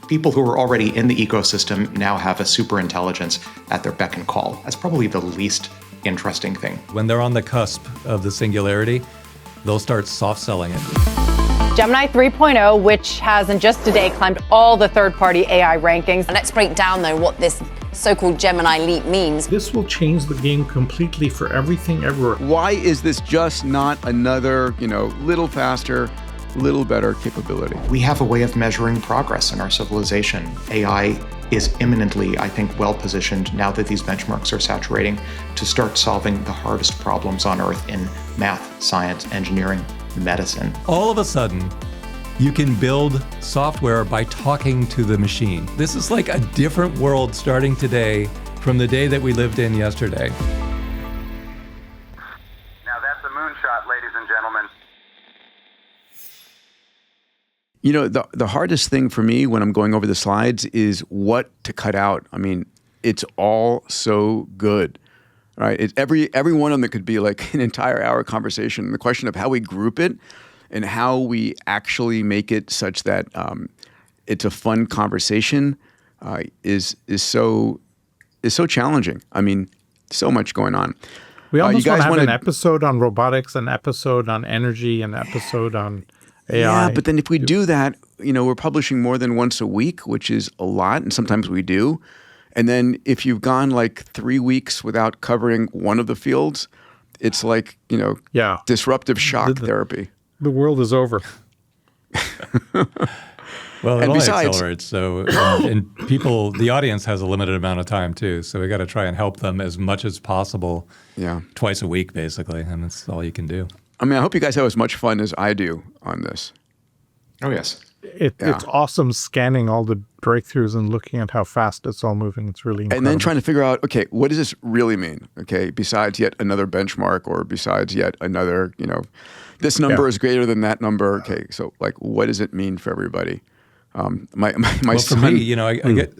People who are already in the ecosystem now have a superintelligence at their beck and call. That's probably the least interesting thing. When they're on the cusp of the singularity, they'll start soft selling it. Gemini 3.0, which has in just a day climbed all the third-party AI rankings. Let's break down, though, what this so-called Gemini leap means. This will change the game completely for everything, everywhere. Why is this just not another, little faster, little better capability? We have a way of measuring progress in our civilization. AI is imminently, I think, well-positioned now that these benchmarks are saturating to start solving the hardest problems on Earth in math, science, engineering, medicine. All of a sudden, you can build software by talking to the machine. This is like a different world starting today from the day that we lived in yesterday. Now that's a moonshot, ladies and gentlemen. The hardest thing for me when I'm going over the slides is what to cut out. I mean, it's all so good, right? Every one of them could be like an entire hour conversation. The question of how we group it and how we actually make it such that it's a fun conversation is so challenging. I mean, so much going on. We almost want to have an episode on robotics, an episode on energy, an episode on AI. Yeah, but then if we do that, we're publishing more than once a week, which is a lot, and sometimes we do. And then if you've gone like 3 weeks without covering one of the fields, it's like, disruptive shock therapy. The world is over. Well, it only accelerates. So, and people, the audience has a limited amount of time too. So we got to try and help them as much as possible. Yeah, twice a week, basically, and that's all you can do. I mean, I hope you guys have as much fun as I do on this. Oh, yes. It's awesome scanning all the breakthroughs and looking at how fast it's all moving. It's really incredible. And then trying to figure out, okay, what does this really mean? Okay, besides yet another benchmark or besides yet another, this number is greater than that number. Okay, so like, what does it mean for everybody? My well, son, for me, I get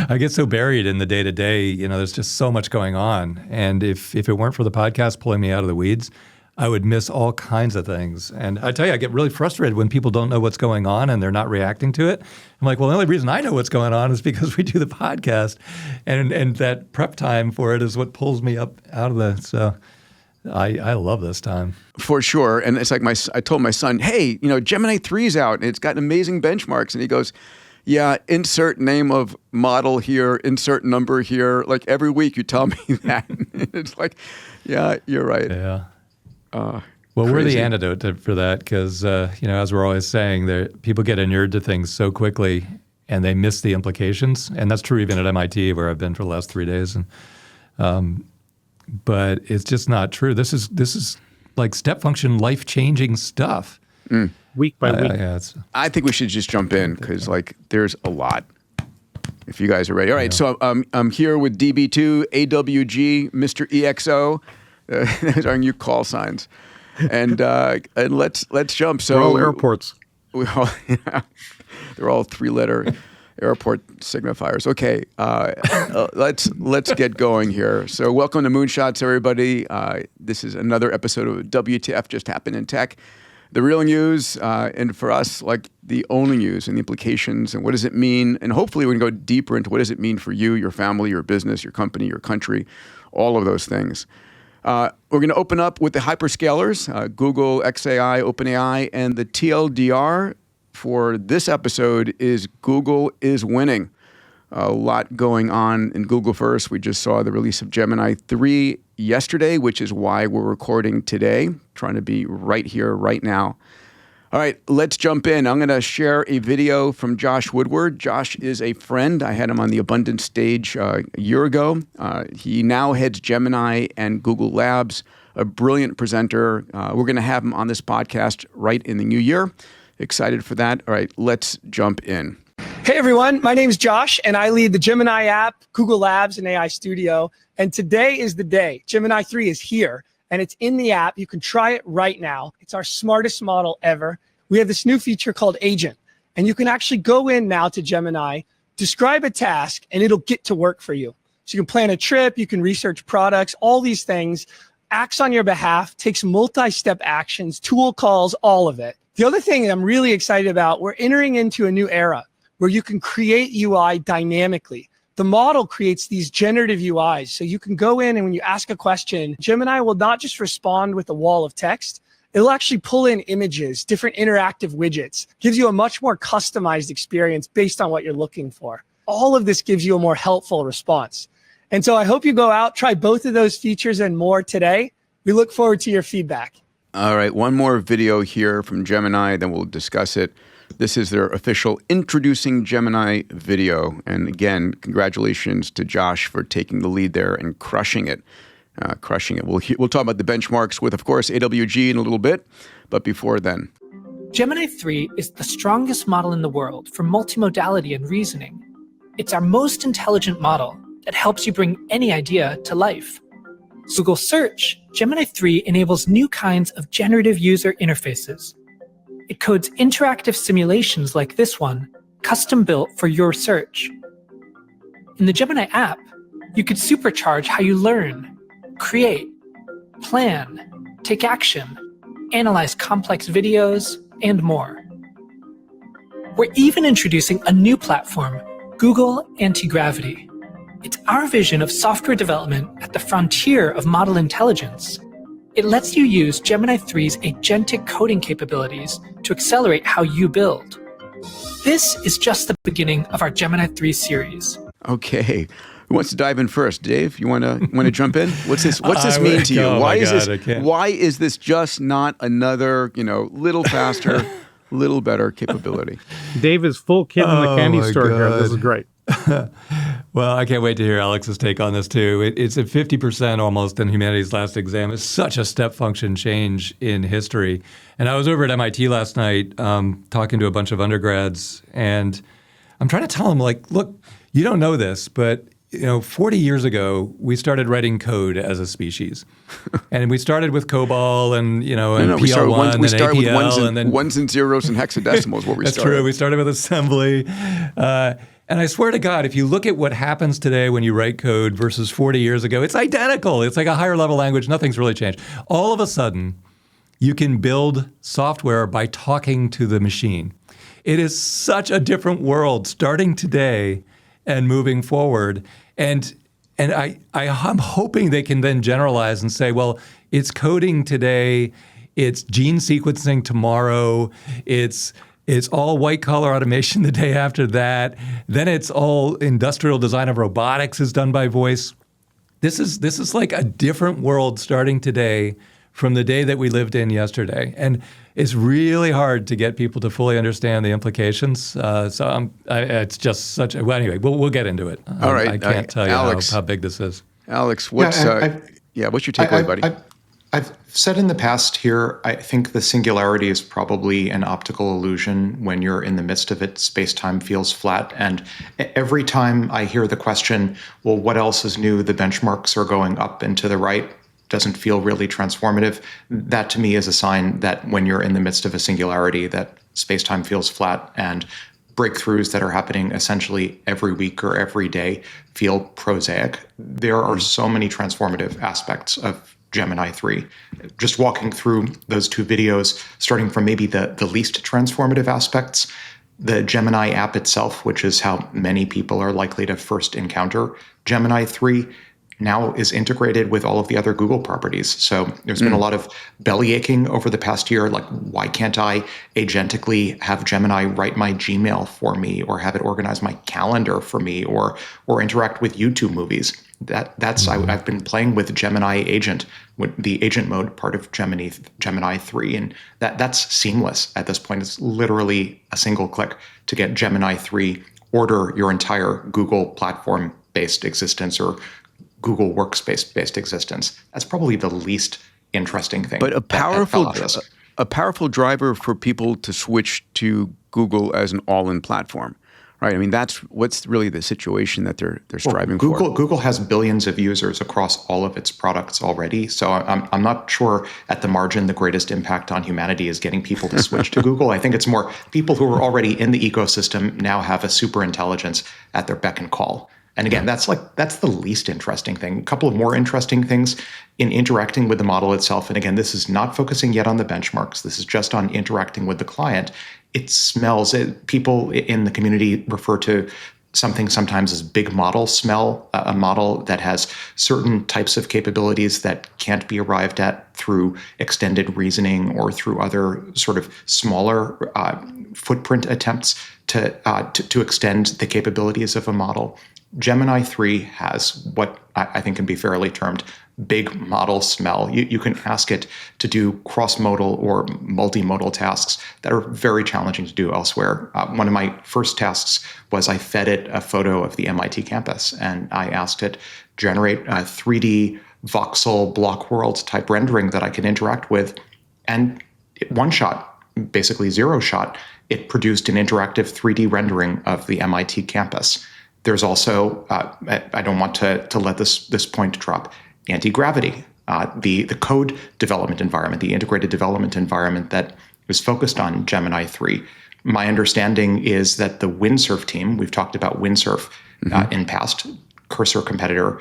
I get so buried in the day-to-day. There's just so much going on. And if it weren't for the podcast pulling me out of the weeds, I would miss all kinds of things. And I tell you, I get really frustrated when people don't know what's going on and they're not reacting to it. I'm like, well, the only reason I know what's going on is because we do the podcast. And that prep time for it is what pulls me up out of the, so I love this time. For sure. And it's like I told my son, hey, Gemini 3's out and it's got amazing benchmarks. And he goes, yeah, insert name of model here, insert number here. Like every week you tell me that. It's like, yeah, you're right. Yeah. Well, we're the antidote for that because, as we're always saying, people get inured to things so quickly and they miss the implications. And that's true even at MIT where I've been for the last 3 days. And but it's just not true. This is like step function, life-changing stuff. Week by week. Yeah, I think we should just jump in because there's a lot. If you guys are ready. All right, so I'm here with DB2, AWG, Mr. EXO. Those are new call signs. And let's jump. So we're all airports. They're all 3-letter airport signifiers. Okay, let's get going here. So welcome to Moonshots, everybody. This is another episode of WTF Just Happened in Tech. The real news, and for us, like the only news and the implications and what does it mean? And hopefully we can go deeper into what does it mean for you, your family, your business, your company, your country, all of those things. We're going to open up with the hyperscalers, Google, XAI, OpenAI, and the TLDR for this episode is Google is winning. A lot going on in Google first. We just saw the release of Gemini 3 yesterday, which is why we're recording today, trying to be right here, right now. All right, let's jump in. I'm going to share a video from Josh Woodward. Josh is a friend. I had him on the Abundance stage a year ago. He now heads Gemini and Google Labs, a brilliant presenter. We're going to have him on this podcast right in the new year. Excited for that. All right, let's jump in. Hey everyone, my name is Josh and I lead the Gemini app, Google Labs, and AI Studio. And today is the day. Gemini 3 is here and it's in the app. You can try it right now. It's our smartest model ever. We have this new feature called Agent, and you can actually go in now to Gemini, describe a task, and it'll get to work for you. So you can plan a trip, you can research products, all these things, acts on your behalf, takes multi-step actions, tool calls, all of it. The other thing I'm really excited about, we're entering into a new era where you can create UI dynamically. The model creates these generative UIs. So you can go in and when you ask a question, Gemini will not just respond with a wall of text. It'll actually pull in images, different interactive widgets, gives you a much more customized experience based on what you're looking for. All of this gives you a more helpful response. And so I hope you go out, try both of those features and more today. We look forward to your feedback. All right, one more video here from Gemini, then we'll discuss it. This is their official Introducing Gemini video. And again, congratulations to Josh for taking the lead there and crushing it. We'll talk about the benchmarks with, of course, AWG in a little bit. But before then. Gemini 3 is the strongest model in the world for multimodality and reasoning. It's our most intelligent model that helps you bring any idea to life. Google Search, Gemini 3 enables new kinds of generative user interfaces. It codes interactive simulations like this one, custom built for your search. In the Gemini app, you could supercharge how you learn, create, plan, take action, analyze complex videos, and more. We're even introducing a new platform, Google Anti-Gravity. It's our vision of software development at the frontier of model intelligence. It lets you use Gemini 3's agentic coding capabilities to accelerate how you build. This is just the beginning of our Gemini 3 series. Okay. Who wants to dive in first? Dave, you want to jump in? What's this mean to you? Why is this just not another, little faster, little better capability? Dave is full kid in the candy store here. This is great. Well, I can't wait to hear Alex's take on this too. It's at 50% almost in humanities last exam. It's such a step function change in history. And I was over at MIT last night talking to a bunch of undergrads, and I'm trying to tell them, look, you don't know this, but 40 years ago, we started writing code as a species. And we started with COBOL and, and PL1 and APL. And then ones and zeros and hexadecimals where we That's started. True. We started with assembly. And I swear to God, if you look at what happens today when you write code versus 40 years ago, it's identical. It's like a higher level language. Nothing's really changed. All of a sudden, you can build software by talking to the machine. It is such a different world starting today and moving forward. And I'm hoping they can then generalize and say, well, it's coding today, it's gene sequencing tomorrow, it's all white-collar automation the day after that. Then it's all industrial design of robotics is done by voice. This is like a different world starting today from the day that we lived in yesterday. And it's really hard to get people to fully understand the implications. It's just such a... Well, anyway, we'll get into it. All right. I can't tell you how big this is. Alex, what's your takeaway, buddy? I've said in the past here, I think the singularity is probably an optical illusion. When you're in the midst of it, space-time feels flat. And every time I hear the question, well, what else is new? The benchmarks are going up and to the right. Doesn't feel really transformative. That to me is a sign that when you're in the midst of a singularity, that space-time feels flat and breakthroughs that are happening essentially every week or every day feel prosaic. There are so many transformative aspects of Gemini 3. Just walking through those two videos, starting from maybe the least transformative aspects, the Gemini app itself, which is how many people are likely to first encounter Gemini 3, now is integrated with all of the other Google properties. So there's been a lot of belly aching over the past year, like, why can't I agentically have Gemini write my Gmail for me, or have it organize my calendar for me, or interact with YouTube movies? I've been playing with Gemini Agent, with the agent mode part of Gemini 3, and that's seamless at this point. It's literally a single click to get Gemini 3 order your entire Google platform-based existence or Google Workspace-based existence. That's probably the least interesting thing. But a powerful driver for people to switch to Google as an all-in platform, right? I mean, that's what's really the situation that they're striving for. Google has billions of users across all of its products already. So I'm not sure at the margin the greatest impact on humanity is getting people to switch to Google. I think it's more people who are already in the ecosystem now have a superintelligence at their beck and call. And again, that's the least interesting thing. A couple of more interesting things in interacting with the model itself. And again, this is not focusing yet on the benchmarks. This is just on interacting with the client. it smells. People in the community refer to something sometimes as big model smell, a model that has certain types of capabilities that can't be arrived at through extended reasoning or through other sort of smaller footprint attempts to extend the capabilities of a model. Gemini 3 has what I think can be fairly termed big model smell. You can ask it to do cross-modal or multimodal tasks that are very challenging to do elsewhere. One of my first tasks was I fed it a photo of the MIT campus, and I asked it generate a 3D voxel block world type rendering that I could interact with. And one shot, basically zero shot, it produced an interactive 3D rendering of the MIT campus. There's also, I don't want to let this point drop, anti-gravity, the code development environment, the integrated development environment that is focused on Gemini 3. My understanding is that the Windsurf team, we've talked about Windsurf in past, Cursor competitor,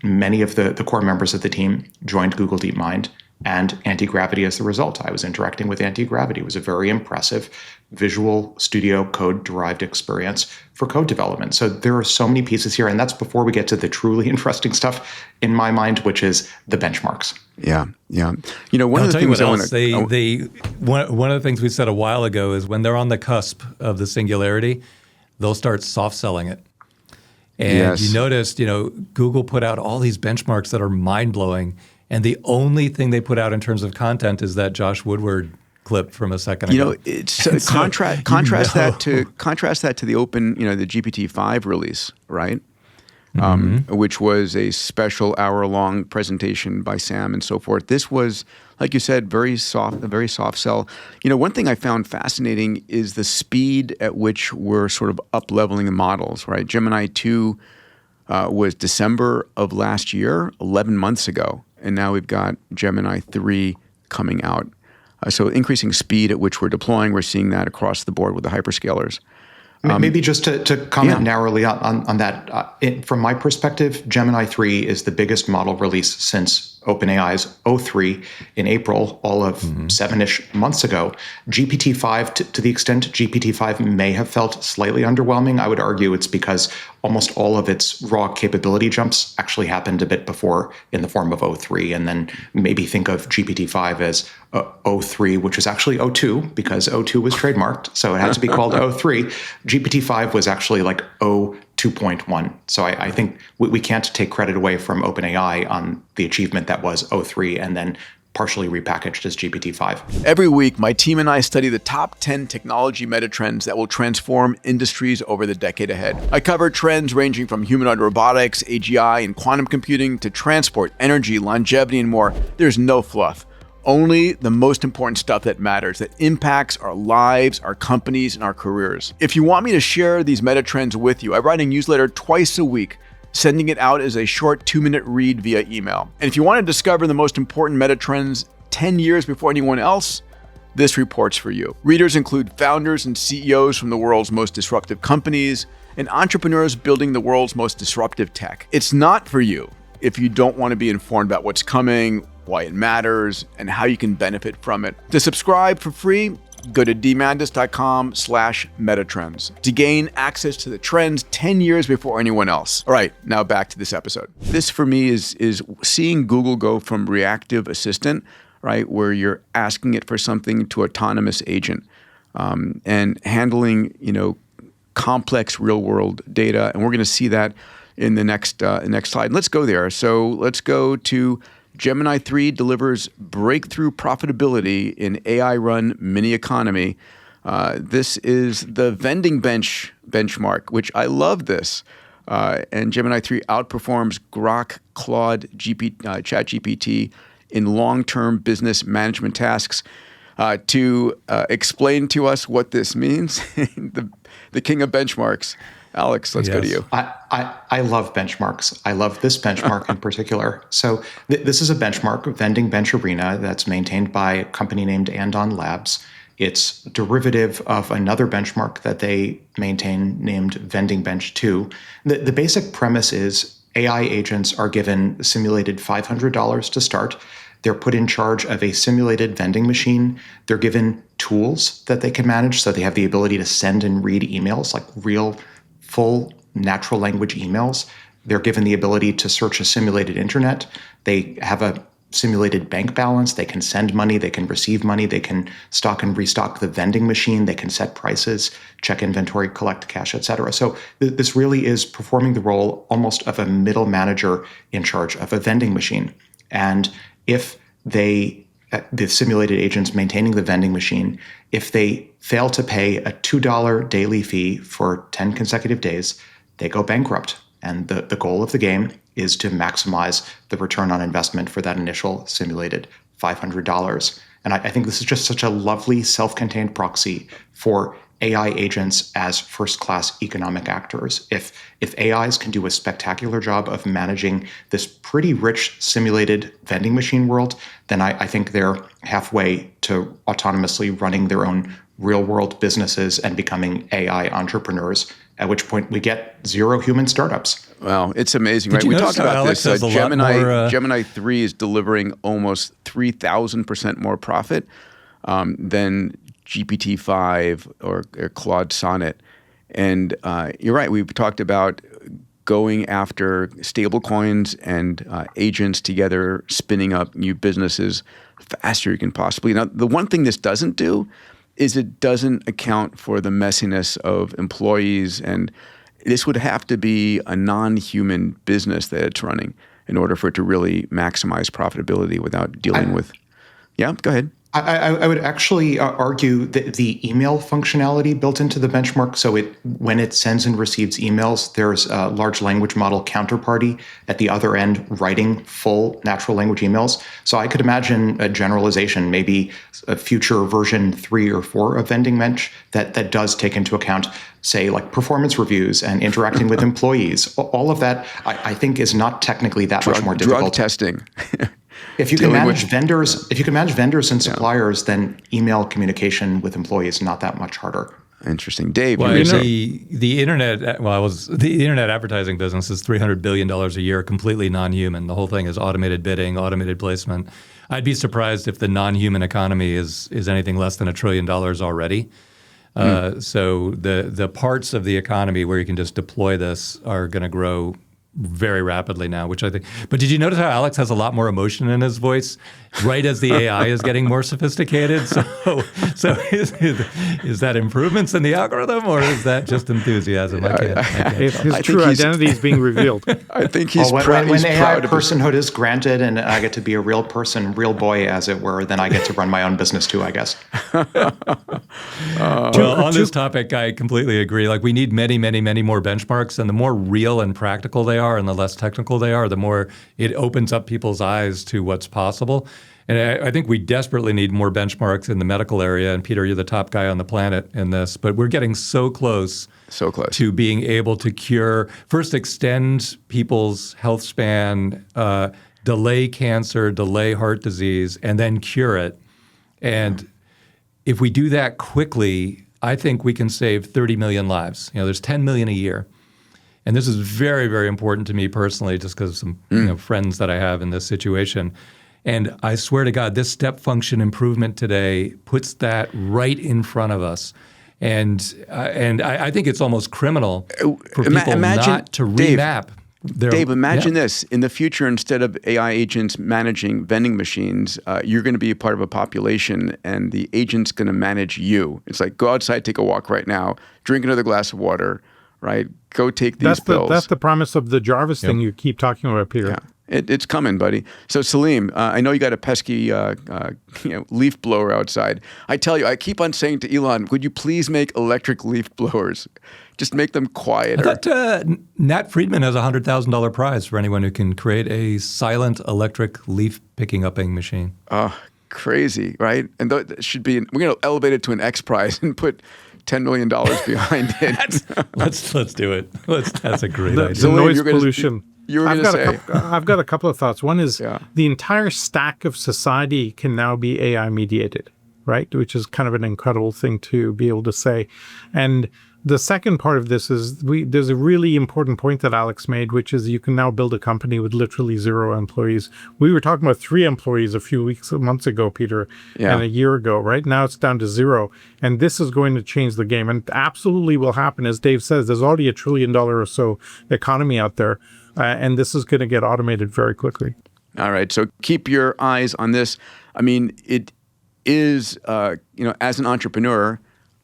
many of the core members of the team joined Google DeepMind, and anti-gravity as the result. I was interacting with anti-gravity. It was a very impressive Visual Studio Code-derived experience for code development. So there are so many pieces here, and that's before we get to the truly interesting stuff in my mind, which is the benchmarks. Yeah. You know, one of the things one of the things we said a while ago is when they're on the cusp of the singularity, they'll start soft selling it. And you noticed, Google put out all these benchmarks that are mind-blowing, and the only thing they put out in terms of content is that Josh Woodward clip from a second ago. It's contrast that to the open, the GPT-5 release, right? Which was a special hour-long presentation by Sam and so forth. This was, like you said, a very soft sell. One thing I found fascinating is the speed at which we're sort of up-leveling the models, right? Gemini 2 was December of last year, 11 months ago. And now we've got Gemini 3 coming out. So increasing speed at which we're deploying, we're seeing that across the board with the hyperscalers. Maybe just to comment narrowly on that, from my perspective, Gemini 3 is the biggest model release since OpenAI's O3 in April, all of 7-ish months ago. GPT-5, to the extent GPT-5 may have felt slightly underwhelming, I would argue it's because almost all of its raw capability jumps actually happened a bit before in the form of O3, and then maybe think of GPT-5 as O3, which is actually O2 because O2 was trademarked, so it had to be called O3. GPT-5 was actually like O2.1. So I think we can't take credit away from OpenAI on the achievement that was O3 and then partially repackaged as GPT-5. Every week, my team and I study the top 10 technology metatrends that will transform industries over the decade ahead. I cover trends ranging from humanoid robotics, AGI, and quantum computing to transport, energy, longevity, and more. There's no fluff. Only the most important stuff that matters, that impacts our lives, our companies, and our careers. If you want me to share these metatrends with you, I write a newsletter twice a week, sending it out as a short 2-minute read via email. And if you want to discover the most important metatrends 10 years before anyone else, this report's for you. Readers include founders and CEOs from the world's most disruptive companies and entrepreneurs building the world's most disruptive tech. It's not for you if you don't want to be informed about what's coming, why it matters, and how you can benefit from it. To subscribe for free, go to Diamandis.com/metatrends to gain access to the trends 10 years before anyone else. All right, now back to this episode. This for me is seeing Google go from reactive assistant, right, where you're asking it for something, to autonomous agent, and handling, complex real world data. And we're going to see that in the next slide. Let's go there. So let's go to Gemini 3 delivers breakthrough profitability in AI-run mini economy. This is the Vending benchmark, which I love this. And Gemini 3 outperforms Grok, Claude, ChatGPT in long-term business management tasks. To explain to us what this means, the king of benchmarks, Alex, let's go to you. I love benchmarks. I love this benchmark in particular. So this is a benchmark, Vending Bench Arena, that's maintained by a company named Andon Labs. It's derivative of another benchmark that they maintain named Vending Bench 2. The basic premise is AI agents are given simulated $500 to start. They're put in charge of a simulated vending machine. They're given tools that they can manage. So they have the ability to send and read emails, like real, full natural language emails. They're given the ability to search a simulated internet. They have a simulated bank balance. They can send money. They can receive money. They can stock and restock the vending machine. They can set prices, check inventory, collect cash, et cetera. So this really is performing the role almost of a middle manager in charge of a vending machine. And if the simulated agents maintaining the vending machine, if they fail to pay a $2 daily fee for 10 consecutive days, they go bankrupt. And the goal of the game is to maximize the return on investment for that initial simulated $500. And I think this is just such a lovely self-contained proxy for AI agents as first-class economic actors. If AIs can do a spectacular job of managing this pretty rich simulated vending machine world, then I think they're halfway to autonomously running their own real-world businesses and becoming AI entrepreneurs, at which point we get zero human startups. Wow, it's amazing, right? We talked about this. Gemini 3 is delivering almost 3,000% more profit than GPT-5 or Claude Sonnet. And you're right, we've talked about going after stablecoins and agents together, spinning up new businesses faster you can possibly. Now, the one thing this doesn't do is it doesn't account for the messiness of employees, and this would have to be a non-human business that it's running in order for it to really maximize profitability without dealing with. Yeah, go ahead. I would actually argue that the email functionality built into the benchmark, so when it sends and receives emails, there's a large language model counterparty at the other end writing full natural language emails. So I could imagine a generalization, maybe a future version 3 or 4 of Vending Bench that does take into account, say, like performance reviews and interacting with employees. All of that, I think, is not technically that much more difficult. Drug testing. If you can manage vendors and suppliers, then email communication with employees is not that much harder. Interesting, Dave. Well, the internet advertising business is $300 billion a year, completely non-human. The whole thing is automated bidding, automated placement. I'd be surprised if the non-human economy is anything less than $1 trillion already. So the parts of the economy where you can just deploy this are going to grow very rapidly now, which I think. But did you notice how Alex has a lot more emotion in his voice right as the AI is getting more sophisticated? So is that improvements in the algorithm, or is that just enthusiasm? His true identity is being revealed. I think he's proud. When AI personhood is granted and I get to be a real person, real boy, as it were, then I get to run my own business too, I guess. Well, on this topic, I completely agree. Like, we need many, many, many more benchmarks, and the more real and practical they are and the less technical they are, the more it opens up people's eyes to what's possible. And I think we desperately need more benchmarks in the medical area. And Peter, you're the top guy on the planet in this, but we're getting so close to being able to cure, first extend people's health span, delay cancer, delay heart disease, and then cure it. And if we do that quickly, I think we can save 30 million lives. There's 10 million a year. And this is very, very important to me personally, just because of some friends that I have in this situation. And I swear to God, this step function improvement today puts that right in front of us. And I think it's almost criminal for people not to remap. Dave, imagine this. In the future, instead of AI agents managing vending machines, you're going to be a part of a population, and the agent's going to manage you. It's like, go outside, take a walk right now, drink another glass of water, right? Go take these pills. That's the promise of the Jarvis thing you keep talking about, Peter. Yeah. It's coming, buddy. So Salim, I know you got a pesky leaf blower outside. I tell you, I keep on saying to Elon, would you please make electric leaf blowers? Just make them quieter. I thought Nat Friedman has a $100,000 prize for anyone who can create a silent electric leaf picking upping machine. Crazy, right? And that should be. We're going to elevate it to an X Prize and put $10 million behind it. Let's do it. That's a great idea. The noise pollution. I've got a couple of thoughts. One is the entire stack of society can now be AI mediated, right? Which is kind of an incredible thing to be able to say. And The second part of this is there's a really important point that Alex made, which is you can now build a company with literally 0 employees. We were talking about 3 employees a few months ago, Peter, and a year ago. Right now it's down to 0. And this is going to change the game. And absolutely will happen. As Dave says, there's already $1 trillion or so economy out there. And this is going to get automated very quickly. All right. So keep your eyes on this. I mean, it is, as an entrepreneur,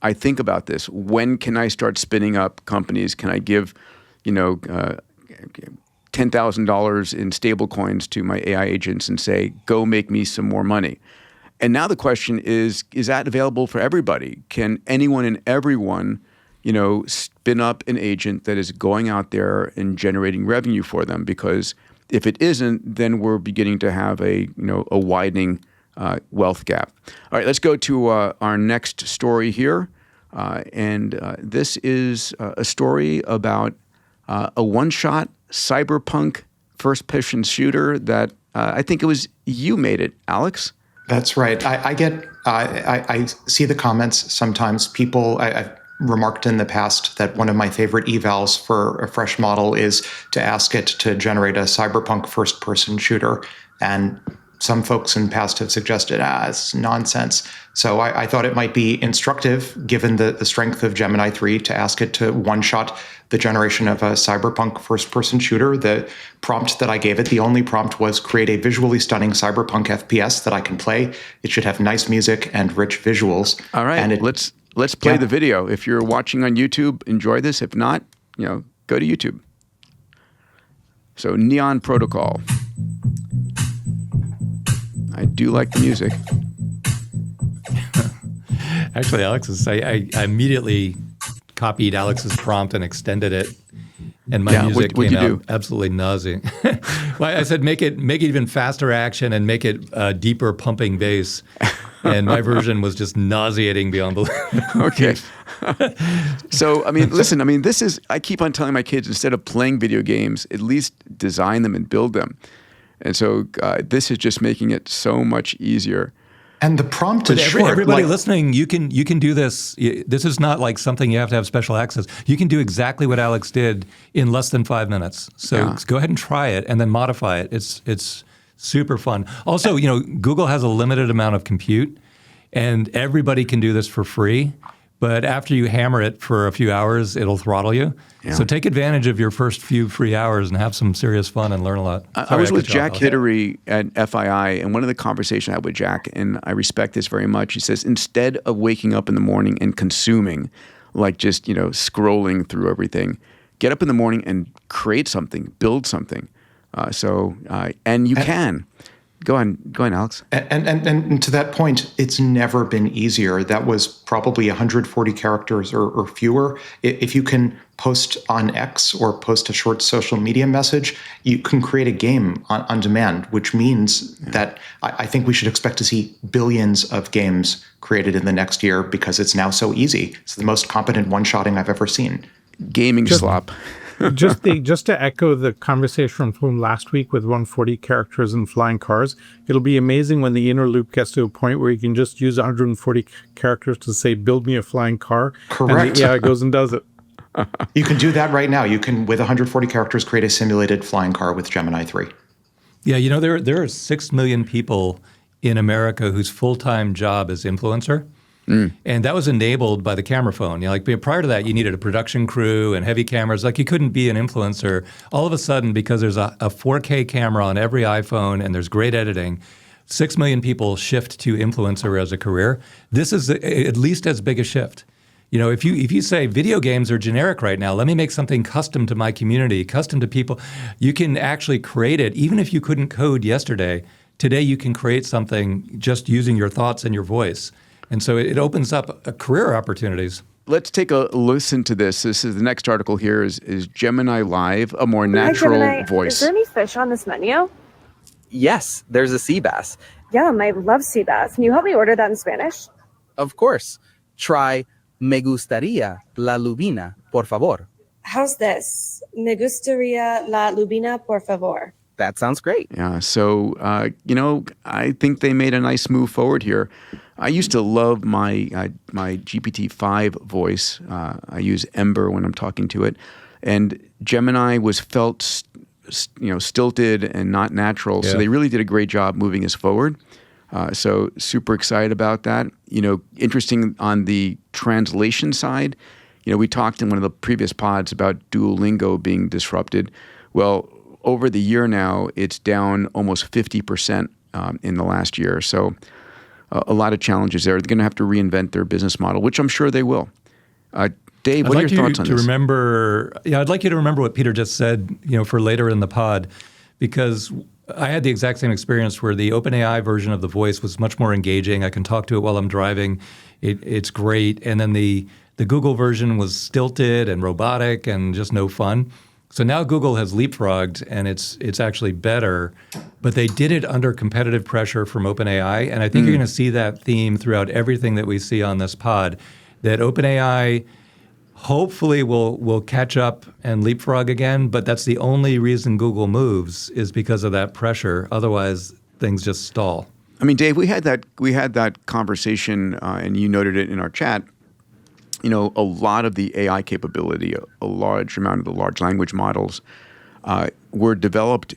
I think about this. When can I start spinning up companies? Can I give, $10,000 in stable coins to my AI agents and say, go make me some more money? And now the question is that available for everybody? Can anyone and everyone, spin up an agent that is going out there and generating revenue for them? Because if it isn't, then we're beginning to have a widening wealth gap. All right, let's go to our next story here. This is a story about a one-shot cyberpunk first-person shooter that I think it was you made it, Alex. That's right. I see the comments sometimes. I've remarked in the past that one of my favorite evals for a fresh model is to ask it to generate a cyberpunk first-person shooter. And some folks in the past have suggested, it's nonsense. So I thought it might be instructive, given the strength of Gemini 3, to ask it to one-shot the generation of a cyberpunk first-person shooter. The prompt that I gave it, the only prompt was create a visually stunning cyberpunk FPS that I can play. It should have nice music and rich visuals. All right, and let's play the video. If you're watching on YouTube, enjoy this. If not, go to YouTube. So Neon Protocol. I do like the music. Actually, I immediately copied Alex's prompt and extended it, and my music came out absolutely nauseating. Well, I said make it even faster action and make it deeper pumping bass, and my version was just nauseating beyond belief. Okay. So, listen, this is, I keep on telling my kids, instead of playing video games, at least design them and build them. And so this is just making it so much easier. And the prompt is short. Everybody listening, you can do this. This is not like something you have to have special access. You can do exactly what Alex did in less than 5 minutes. So go ahead and try it and then modify it. It's super fun. Also, Google has a limited amount of compute, and everybody can do this for free. But after you hammer it for a few hours, it'll throttle you. Yeah. So take advantage of your first few free hours and have some serious fun and learn a lot. I was with Jack Hittery at FII, and one of the conversations I had with Jack, and I respect this very much, he says, instead of waking up in the morning and consuming, like just, scrolling through everything, get up in the morning and create something, build something. And you can. Go on, Alex. And to that point, it's never been easier. That was probably 140 characters or fewer. If you can post on X or post a short social media message, you can create a game on demand, which means that I think we should expect to see billions of games created in the next year because it's now so easy. It's the most competent one-shotting I've ever seen. Gaming slop. just to echo the conversation from last week with 140 characters and flying cars, it'll be amazing when the inner loop gets to a point where you can just use 140 characters to say, build me a flying car. Correct. And the AI goes and does it. You can do that right now. You can, with 140 characters, create a simulated flying car with Gemini 3. Yeah, there are 6 million people in America whose full-time job is influencer. And that was enabled by the camera phone. Prior to that, you needed a production crew and heavy cameras. You couldn't be an influencer. All of a sudden, because there's a 4K camera on every iPhone and there's great editing, 6 million people shift to influencer as a career. This is at least as big a shift. If you say video games are generic right now, let me make something custom to my community, custom to people. You can actually create it. Even if you couldn't code yesterday, today you can create something just using your thoughts and your voice. And so it opens up career opportunities. Let's take a listen to this. This is the next article here is Gemini Live, a more natural voice. Is there any fish on this menu? Yes, there's a sea bass. Yum, I love sea bass. Can you help me order that in Spanish? Of course. Try me gustaría la lubina, por favor. How's this? Me gustaría la lubina, por favor. That sounds great. Yeah, so, I think they made a nice move forward here. I used to love my GPT-5 voice. I use Ember when I'm talking to it, and Gemini was felt stilted and not natural. Yeah. So they really did a great job moving us forward. So super excited about that. Interesting on the translation side. We talked in one of the previous pods about Duolingo being disrupted. Well, over the year now, it's down almost 50% in the last year. So a lot of challenges there. They're going to have to reinvent their business model, which I'm sure they will. Dave, what are your thoughts on this? I'd like you to remember what Peter just said, for later in the pod, because I had the exact same experience where the OpenAI version of the voice was much more engaging. I can talk to it while I'm driving. It's great. And then the Google version was stilted and robotic and just no fun. So now Google has leapfrogged, and it's actually better, but they did it under competitive pressure from OpenAI, and I think you're going to see that theme throughout everything that we see on this pod, that OpenAI hopefully will catch up and leapfrog again, but that's the only reason Google moves is because of that pressure. Otherwise, things just stall. I mean, Dave, we had that conversation, and you noted it in our chat. A lot of the AI capability, a large amount of the large language models were developed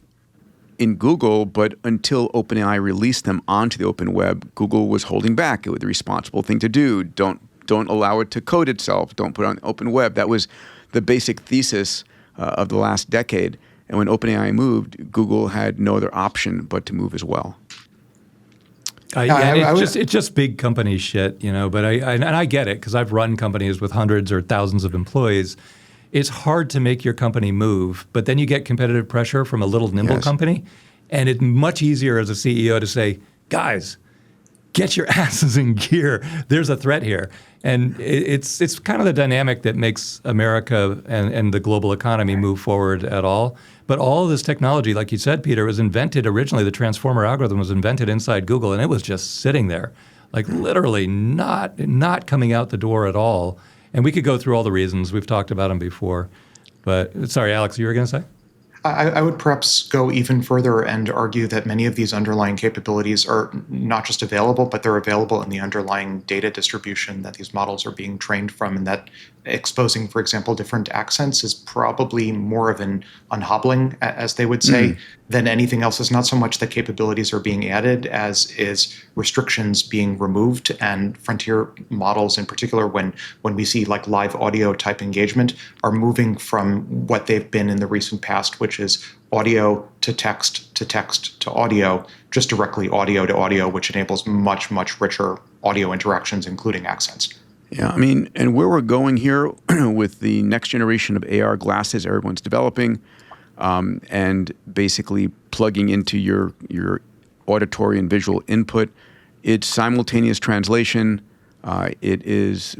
in Google, but until OpenAI released them onto the open web, Google was holding back. It was the responsible thing to do. Don't allow it to code itself. Don't put it on the open web. That was the basic thesis of the last decade. And when OpenAI moved, Google had no other option but to move as well. It's just big company shit, but I get it because I've run companies with hundreds or thousands of employees. It's hard to make your company move, but then you get competitive pressure from a little nimble company, and it's much easier as a CEO to say, guys, get your asses in gear. There's a threat here. And it's kind of the dynamic that makes America and the global economy move forward at all. But all of this technology, like you said, Peter, was invented originally. The transformer algorithm was invented inside Google, and it was just sitting there, like literally not coming out the door at all. And we could go through all the reasons. We've talked about them before. But sorry, Alex, you were going to say? I would perhaps go even further and argue that many of these underlying capabilities are not just available, but they're available in the underlying data distribution that these models are being trained from, and that exposing, for example, different accents is probably more of an unhobbling, as they would say, than anything else. It's not so much that capabilities are being added as is restrictions being removed, and frontier models in particular, when we see like live audio type engagement, are moving from what they've been in the recent past, which is audio to text to text to audio, just directly audio to audio, which enables much, much richer audio interactions, including accents. Yeah, I mean, and where we're going here with the next generation of AR glasses everyone's developing, and basically plugging into your auditory and visual input, it's simultaneous translation. It is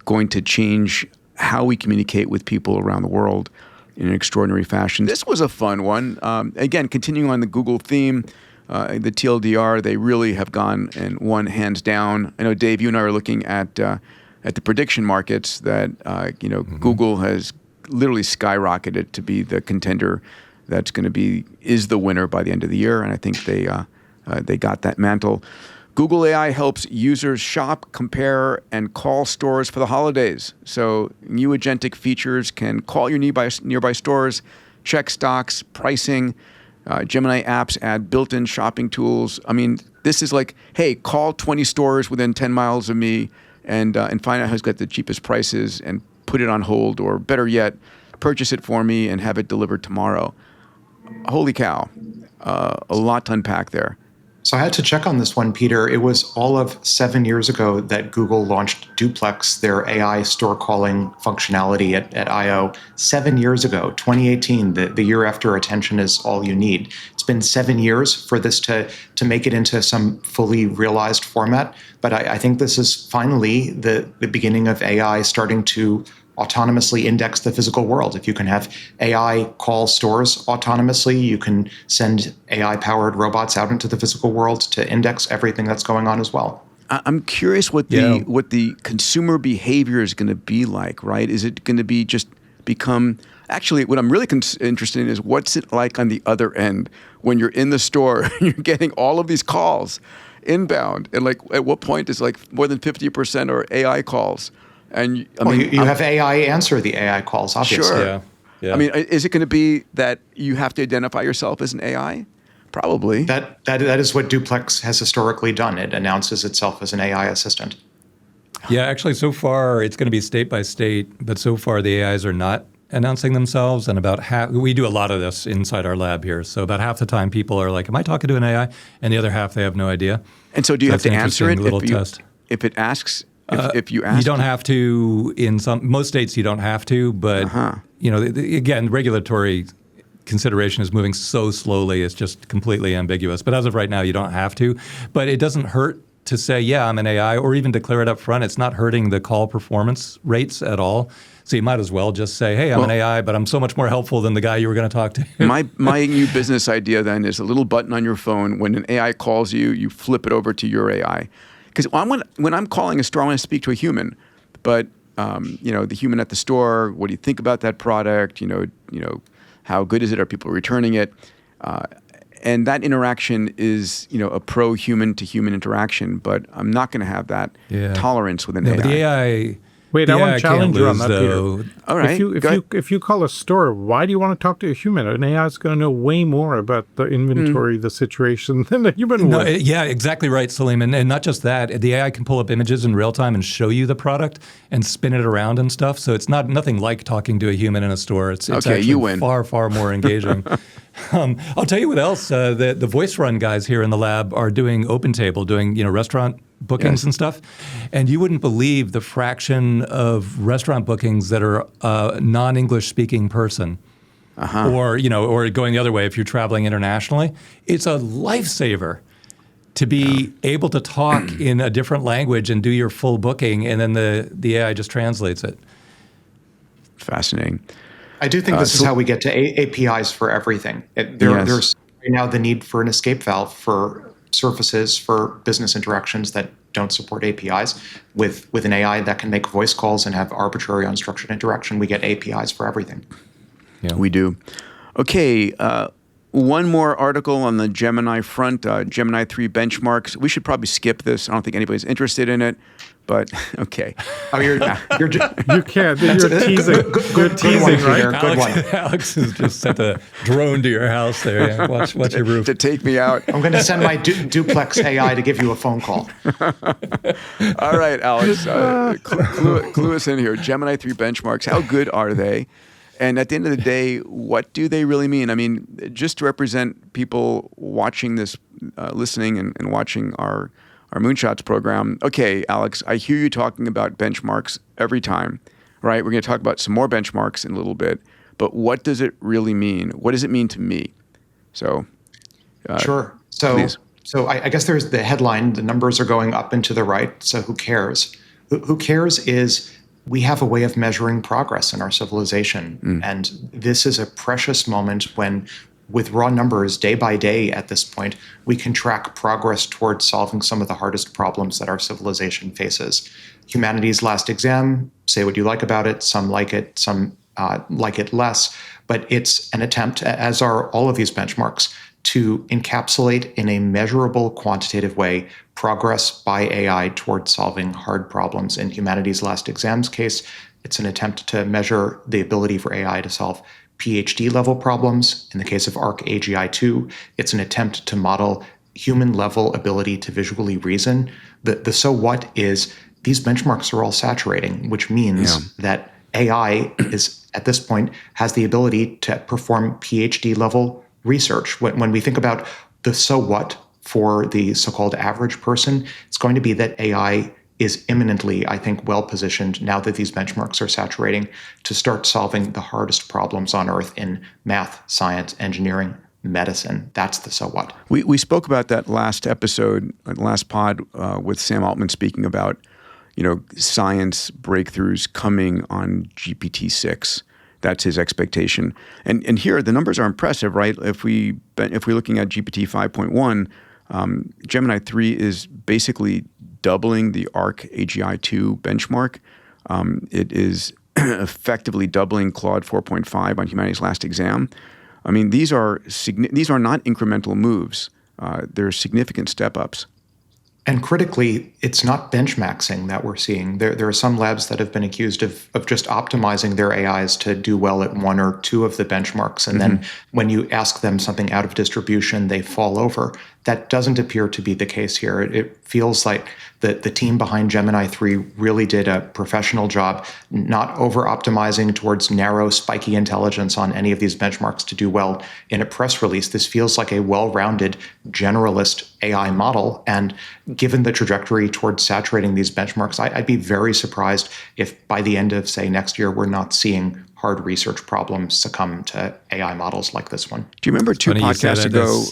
going to change how we communicate with people around the world in an extraordinary fashion. This was a fun one. Again, continuing on the Google theme, the TLDR, they really have gone and won hands down. I know, Dave, you and I are looking at the prediction markets that Google has literally skyrocketed to be the contender that's going to is the winner by the end of the year, and I think they got that mantle. Google AI helps users shop, compare, and call stores for the holidays. So new agentic features can call your nearby stores, check stocks, pricing. Gemini apps add built-in shopping tools. I mean, this is like, hey, call 20 stores within 10 miles of me and find out who's got the cheapest prices and put it on hold, or better yet, purchase it for me and have it delivered tomorrow. Holy cow. A lot to unpack there. So I had to check on this one, Peter. It was all of 7 years ago that Google launched Duplex, their AI store calling functionality at I/O. 7 years ago, 2018, the year after attention is all you need. It's been 7 years for this to make it into some fully realized format. But I think this is finally the beginning of AI starting to autonomously index the physical world. If you can have AI call stores autonomously, you can send AI-powered robots out into the physical world to index everything that's going on as well. I'm curious what the consumer behavior is going to be like, right? Is it going to be just become... Actually, what I'm really interested in is what's it like on the other end when you're in the store and you're getting all of these calls. inbound. And like, at what point is like more than 50% are AI calls? And I mean, you have AI answer the AI calls, obviously. Sure. Yeah. I mean, is it going to be that you have to identify yourself as an AI? Probably. That is what Duplex has historically done. It announces itself as an AI assistant. Yeah, actually, so far it's going to be state by state, but so far the AIs are not announcing themselves, and about half, we do a lot of this inside our lab here. So about half the time people are like, am I talking to an AI? And the other half, they have no idea. And so do you have to answer it if it asks? If you ask, you don't have to. In most states, you don't have to. But you know, again, regulatory consideration is moving so slowly; it's just completely ambiguous. But as of right now, you don't have to. But it doesn't hurt to say, "Yeah, I'm an AI," or even declare it up front. It's not hurting the call performance rates at all. So you might as well just say, "Hey, I'm an AI, but I'm so much more helpful than the guy you were going to talk to." my new business idea then is a little button on your phone. When an AI calls you, you flip it over to your AI. Because when I'm calling a store, I want to speak to a human, but you know, the human at the store. What do you think about that product? You know, how good is it? Are people returning it? And that interaction is, you know, a pro-human to human interaction. But I'm not going to have that tolerance with an AI. But the AI. Wait, I want to challenge you on that, though. Peter. All right. If you call a store, why do you want to talk to a human? An AI is going to know way more about the inventory, the situation than a human would. Yeah, exactly right, Salim. And not just that, the AI can pull up images in real time and show you the product and spin it around and stuff. So it's nothing like talking to a human in a store. It's actually far, far more engaging. I'll tell you what else. The voice run guys here in the lab are doing OpenTable, doing restaurant bookings and stuff, and you wouldn't believe the fraction of restaurant bookings that are a non-English speaking person, or going the other way if you're traveling internationally. It's a lifesaver to be able to talk in a different language and do your full booking, and then the AI just translates it. Fascinating. I do think this is how we get to APIs for everything. There's right now the need for an escape valve for surfaces for business interactions that don't support APIs. With an AI that can make voice calls and have arbitrary unstructured interaction, we get APIs for everything. Yeah, we do. Okay, one more article on the Gemini front, Gemini 3 benchmarks. We should probably skip this. I don't think anybody's interested in it, but okay. Oh, you can't. You're teasing. Good teasing, right? Good one. Alex has just sent a drone to your house there. Yeah, watch your roof. To take me out. I'm going to send my Duplex AI to give you a phone call. All right, Alex. Clue us in here. Gemini 3 benchmarks. How good are they? And at the end of the day, what do they really mean? I mean, just to represent people watching this, listening and watching our Moonshots program. Okay, Alex, I hear you talking about benchmarks every time, right? We're going to talk about some more benchmarks in a little bit. But what does it really mean? What does it mean to me? So, sure. So I guess there's the headline. The numbers are going up and to the right. So who cares? Who cares is we have a way of measuring progress in our civilization. And this is a precious moment when, with raw numbers day by day at this point, we can track progress towards solving some of the hardest problems that our civilization faces. Humanity's last exam, say what you like about it, some like it, some like it less, but it's an attempt, as are all of these benchmarks, to encapsulate in a measurable quantitative way progress by AI towards solving hard problems. In Humanity's last exam's case, it's an attempt to measure the ability for AI to solve PhD level problems. In the case of ARC-AGI-2, it's an attempt to model human level ability to visually reason. The so what is these benchmarks are all saturating, which means that AI is at this point has the ability to perform PhD level research. When we think about the so what for the so-called average person, it's going to be that AI is imminently, I think, well-positioned now that these benchmarks are saturating to start solving the hardest problems on Earth in math, science, engineering, medicine. That's the so what. We spoke about that last episode, last pod with Sam Altman speaking about, science breakthroughs coming on GPT-6. That's his expectation. And here the numbers are impressive, right? If we're looking at GPT 5.1, Gemini 3 is basically doubling the ARC-AGI-2 benchmark. It is effectively doubling Claude 4.5 on Humanity's last exam. I mean, these are not incremental moves. They're significant step-ups. And critically, it's not benchmaxing that we're seeing. There are some labs that have been accused of just optimizing their AIs to do well at one or two of the benchmarks. And then when you ask them something out of distribution, they fall over. That doesn't appear to be the case here. It feels like the team behind Gemini 3 really did a professional job, not over-optimizing towards narrow, spiky intelligence on any of these benchmarks to do well. In a press release, this feels like a well-rounded generalist AI model. And given the trajectory towards saturating these benchmarks, I'd be very surprised if by the end of, say, next year, we're not seeing hard research problems succumb to AI models like this one. Do you remember two podcasts ago,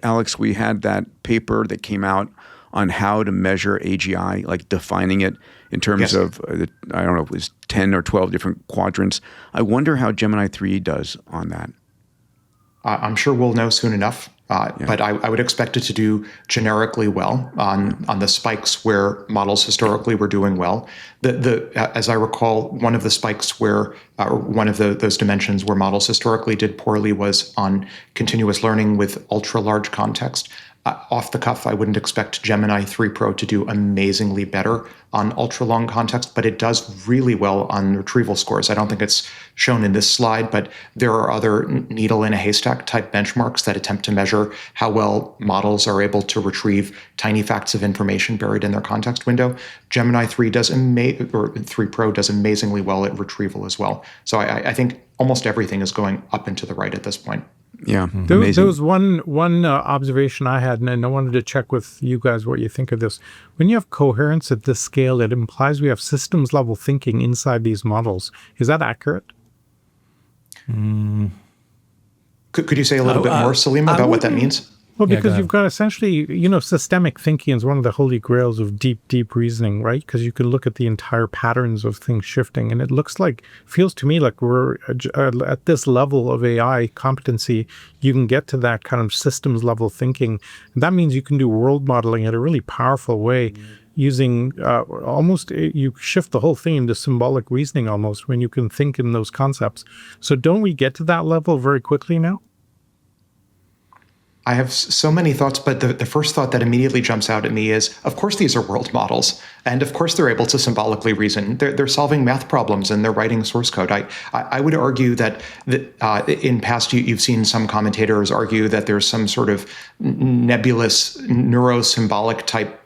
Alex, we had that paper that came out on how to measure AGI, like defining it in terms of, I don't know, it was 10 or 12 different quadrants. I wonder how Gemini 3 does on that. I'm sure we'll know soon enough. But I would expect it to do generically well on the spikes where models historically were doing well. As I recall, one of the spikes where, one of those dimensions where models historically did poorly was on continuous learning with ultra-large context. Off the cuff, I wouldn't expect Gemini 3 Pro to do amazingly better on ultra-long context, but it does really well on retrieval scores. I don't think it's shown in this slide, but there are other needle in a haystack type benchmarks that attempt to measure how well models are able to retrieve tiny facts of information buried in their context window. Gemini 3 3 Pro does amazingly well at retrieval as well. So I think almost everything is going up and to the right at this point. Yeah, there was one observation I had, and I wanted to check with you guys what you think of this. When you have coherence at this scale, it implies we have systems level thinking inside these models. Is that accurate? Could you say a little bit more, Salim, about what that means? Well, because you've got essentially, systemic thinking is one of the holy grails of deep reasoning, right? Because you can look at the entire patterns of things shifting. And it feels to me like we're at this level of AI competency, you can get to that kind of systems level thinking. And that means you can do world modeling in a really powerful way using you shift the whole thing into symbolic reasoning almost when you can think in those concepts. So don't we get to that level very quickly now? I have so many thoughts, but the first thought that immediately jumps out at me is, of course, these are world models. And of course, they're able to symbolically reason. They're solving math problems and they're writing source code. I would argue that in past, you've seen some commentators argue that there's some sort of nebulous neurosymbolic type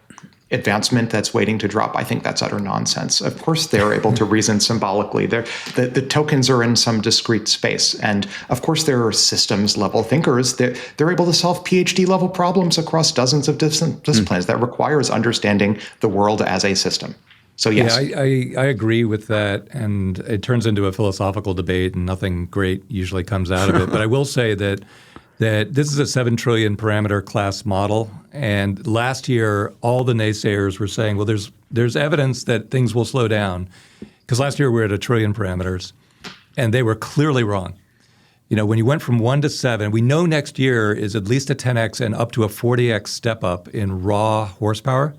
advancement that's waiting to drop. I think that's utter nonsense. Of course, they're able to reason symbolically. The tokens are in some discrete space. And of course, there are systems level thinkers. They're able to solve PhD level problems across dozens of disciplines that requires understanding the world as a system. So yes. Yeah, I agree with that. And it turns into a philosophical debate and nothing great usually comes out of it. But I will say that this is a 7 trillion parameter class model. And last year, all the naysayers were saying, well, there's evidence that things will slow down. Because last year we were at 1 trillion parameters. And they were clearly wrong. When you went from 1 to 7, we know next year is at least a 10x and up to a 40x step up in raw horsepower.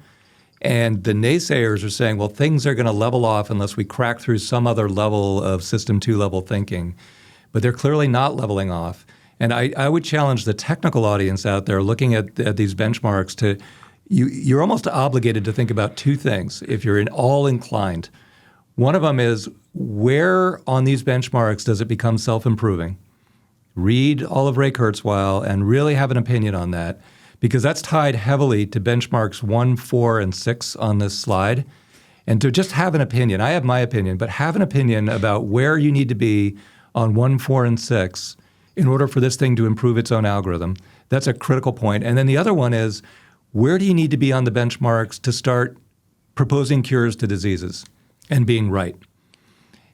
And the naysayers are saying, well, things are going to level off unless we crack through some other level of system 2 level thinking. But they're clearly not leveling off. And I would challenge the technical audience out there looking at these benchmarks to, you're almost obligated to think about two things if you're all inclined. One of them is, where on these benchmarks does it become self-improving? Read all of Ray Kurzweil and really have an opinion on that, because that's tied heavily to benchmarks 1, 4, and 6 on this slide. And to just have an opinion, I have my opinion, but have an opinion about where you need to be on 1, 4, and 6 in order for this thing to improve its own algorithm. That's a critical point. And then the other one is, where do you need to be on the benchmarks to start proposing cures to diseases and being right?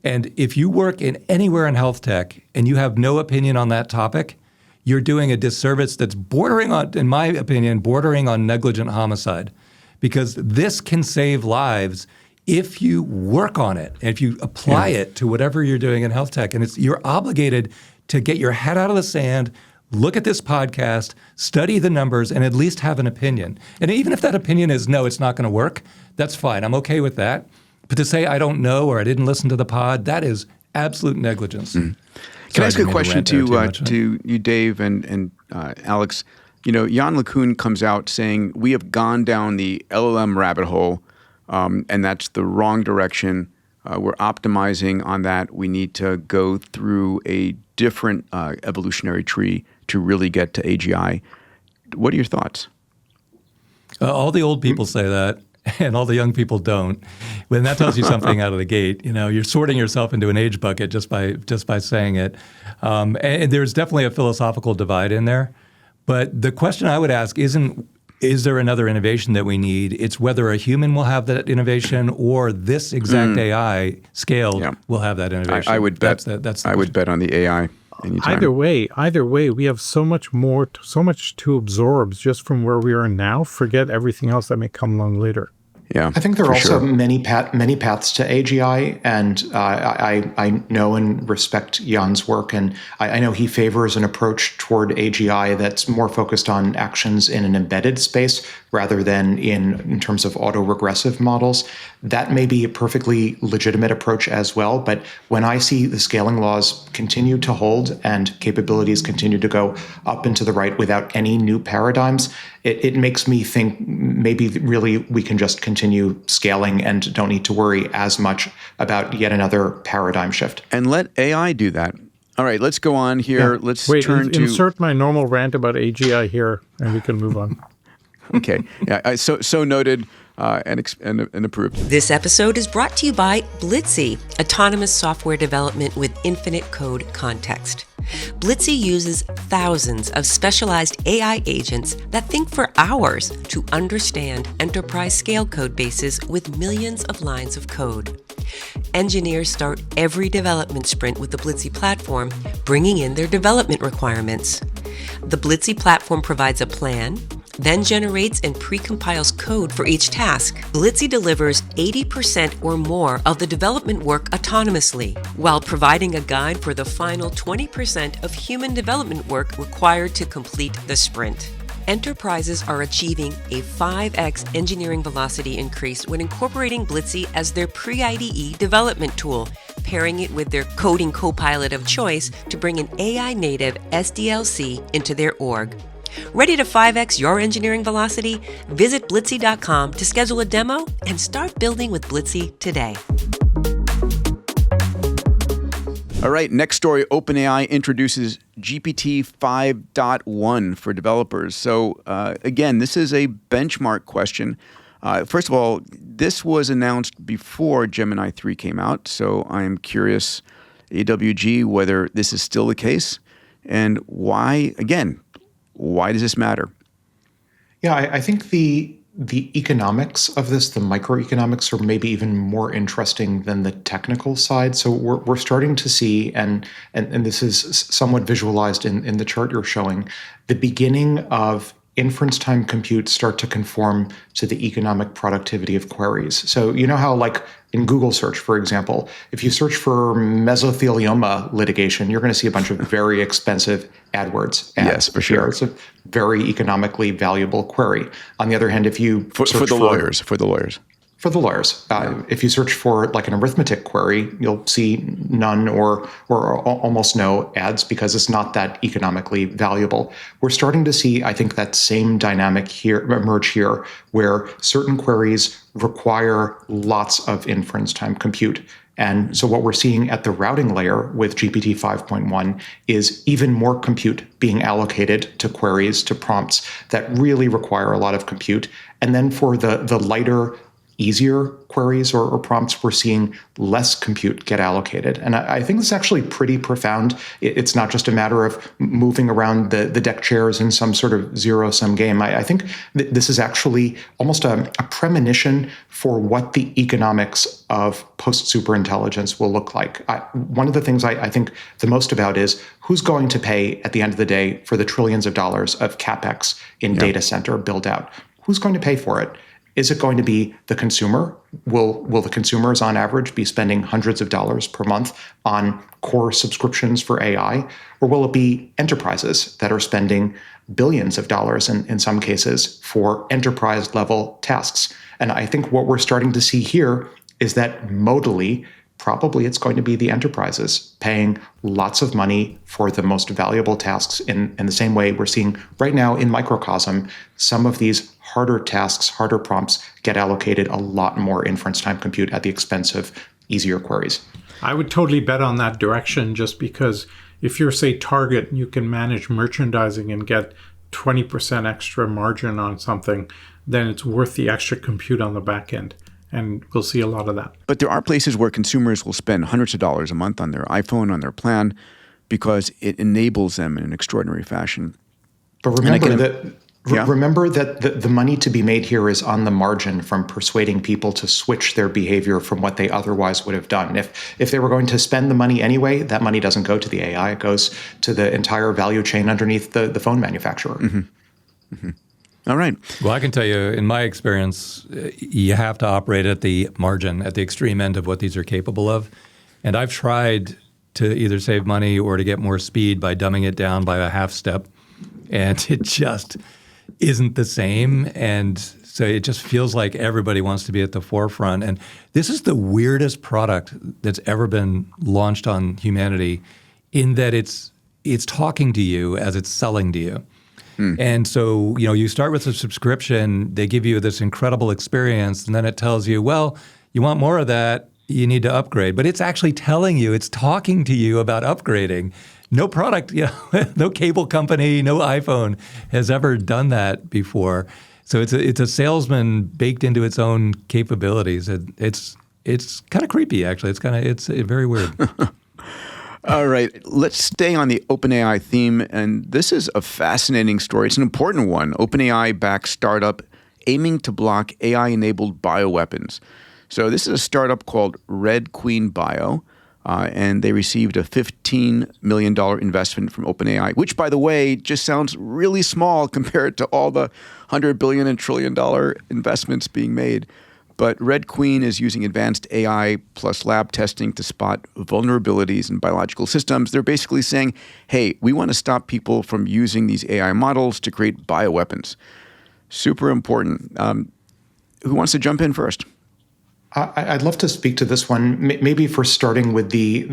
And if you work anywhere in health tech and you have no opinion on that topic, you're doing a disservice that's bordering on, in my opinion, bordering on negligent homicide. Because this can save lives if you work on it, if you apply it to whatever you're doing in health tech. And you're obligated to get your head out of the sand, look at this podcast, study the numbers, and at least have an opinion. And even if that opinion is, no, it's not going to work, that's fine. I'm okay with that. But to say I don't know or I didn't listen to the pod, that is absolute negligence. Can I ask a question to you, Dave and Alex? Jan LeCun comes out saying we have gone down the LLM rabbit hole, and that's the wrong direction. We're optimizing on that. We need to go through a different evolutionary tree to really get to AGI. What are your thoughts? All the old people say that, and all the young people don't. When that tells you something out of the gate, you're sorting yourself into an age bucket just by saying it. And there's definitely a philosophical divide in there. But the question I would ask isn't, is there another innovation that we need? It's whether a human will have that innovation or this exact AI scaled will have that innovation. I would bet. I would bet on the AI. Anytime. Either way, we have so much to absorb just from where we are now. Forget everything else that may come along later. Yeah, I think there are also many paths to AGI, and I know and respect Jan's work, and I know he favors an approach toward AGI that's more focused on actions in an embedded space rather than in terms of autoregressive models. That may be a perfectly legitimate approach as well, but when I see the scaling laws continue to hold and capabilities continue to go up and to the right without any new paradigms, it makes me think maybe really we can just continue scaling and don't need to worry as much about yet another paradigm shift. And let AI do that. All right, let's go on here. Yeah. Let's turn to... Insert my normal rant about AGI here, and we can move on. Okay. Yeah. So noted and approved. This episode is brought to you by Blitzy, autonomous software development with infinite code context. Blitzy uses thousands of specialized AI agents that think for hours to understand enterprise-scale code bases with millions of lines of code. Engineers start every development sprint with the Blitzy platform, bringing in their development requirements. The Blitzy platform provides a plan, then generates and precompiles code for each task. Blitzy delivers 80% or more of the development work autonomously, while providing a guide for the final 20% of human development work required to complete the sprint. Enterprises are achieving a 5x engineering velocity increase when incorporating Blitzy as their pre-IDE development tool, pairing it with their coding copilot of choice to bring an AI-native SDLC into their org. Ready to 5x your engineering velocity? Visit Blitzy.com to schedule a demo and start building with Blitzy today. All right, next story. OpenAI introduces GPT 5.1 for developers. So again, this is a benchmark question. First of all, this was announced before Gemini 3 came out. So I'm curious, AWG, whether this is still the case and why, again, why does this matter? Yeah, I think the economics of this, the microeconomics, are maybe even more interesting than the technical side. So we're starting to see, and this is somewhat visualized in the chart you're showing, the beginning of inference time compute start to conform to the economic productivity of queries. So you know how, like in Google search, for example, if you search for mesothelioma litigation, you're going to see a bunch of very expensive AdWords ads. Yes, for sure. It's a very economically valuable query. On the other hand, if you for the lawyers. If you search for like an arithmetic query, you'll see none or almost no ads because it's not that economically valuable. We're starting to see, I think, that same dynamic here emerge here, where certain queries require lots of inference time compute. And so what we're seeing at the routing layer with GPT 5.1 is even more compute being allocated to queries, to prompts that really require a lot of compute. And then for the lighter, easier queries or prompts, we're seeing less compute get allocated. And I think it's actually pretty profound. It's not just a matter of moving around the deck chairs in some sort of zero-sum game. I think this is actually almost a premonition for what the economics of post-superintelligence will look like. One of the things I think the most about is who's going to pay at the end of the day for the trillions of dollars of CapEx in data center build out? Who's going to pay for it? Is it going to be the consumer? Will the consumers on average be spending hundreds of dollars per month on core subscriptions for AI? Or will it be enterprises that are spending billions of dollars in some cases for enterprise level tasks? And I think what we're starting to see here is that modally probably it's going to be the enterprises paying lots of money for the most valuable tasks in the same way we're seeing right now in microcosm. Some of these harder tasks, harder prompts get allocated a lot more inference time compute at the expense of easier queries. I would totally bet on that direction, just because if you're, say, Target, you can manage merchandising and get 20% extra margin on something, then it's worth the extra compute on the back end. And we'll see a lot of that. But there are places where consumers will spend hundreds of dollars a month on their iPhone, on their plan, because it enables them in an extraordinary fashion. But remember that the money to be made here is on the margin from persuading people to switch their behavior from what they otherwise would have done. If they were going to spend the money anyway, that money doesn't go to the AI. It goes to the entire value chain underneath the phone manufacturer. Mm-hmm. Mm-hmm. All right. Well, I can tell you, in my experience, you have to operate at the margin, at the extreme end of what these are capable of. And I've tried to either save money or to get more speed by dumbing it down by a half step. And it just isn't the same. And so it just feels like everybody wants to be at the forefront. And this is the weirdest product that's ever been launched on humanity, in that it's talking to you as it's selling to you. And so, you start with a subscription, they give you this incredible experience, and then it tells you, well, you want more of that, you need to upgrade. But it's actually telling you, it's talking to you about upgrading. No product, no cable company, no iPhone has ever done that before. So it's a salesman baked into its own capabilities. It's kind of creepy, actually. It's very weird. All right, let's stay on the OpenAI theme, and this is a fascinating story. It's an important one. OpenAI-backed startup aiming to block AI-enabled bioweapons. So this is a startup called Red Queen Bio, and they received a $15 million investment from OpenAI, which, by the way, just sounds really small compared to all the $100 billion and $1 trillion investments being made. But Red Queen is using advanced AI plus lab testing to spot vulnerabilities in biological systems. They're basically saying, hey, we want to stop people from using these AI models to create bioweapons. Super important. Who wants to jump in first? I'd love to speak to this one, maybe for starting with the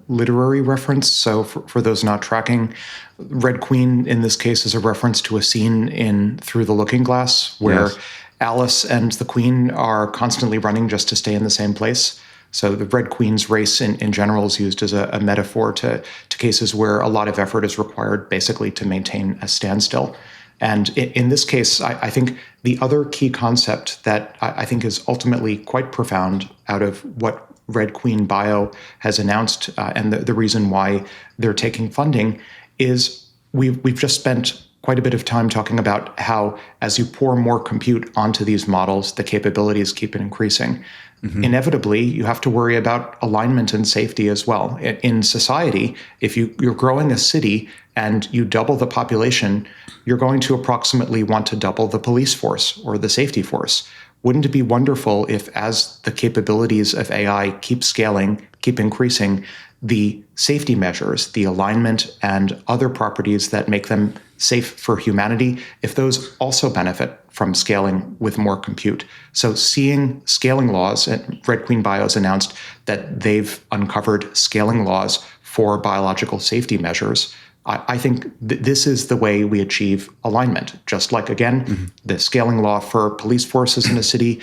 literary reference. So for those not tracking, Red Queen in this case is a reference to a scene in Through the Looking Glass where Alice and the Queen are constantly running just to stay in the same place. So the Red Queen's race in general is used as a metaphor to cases where a lot of effort is required basically to maintain a standstill. And in this case, I think the other key concept that I think is ultimately quite profound out of what Red Queen Bio has announced and the reason why they're taking funding is we've just spent quite a bit of time talking about how as you pour more compute onto these models, the capabilities keep increasing. Mm-hmm. Inevitably, you have to worry about alignment and safety as well. In society, if you're growing a city and you double the population, you're going to approximately want to double the police force or the safety force. Wouldn't it be wonderful if, as the capabilities of AI keep scaling, keep increasing, the safety measures, the alignment and other properties that make them safe for humanity, if those also benefit from scaling with more compute? So seeing scaling laws, and Red Queen Bio's announced that they've uncovered scaling laws for biological safety measures. I think this is the way we achieve alignment. Just like, again, the scaling law for police forces in a city,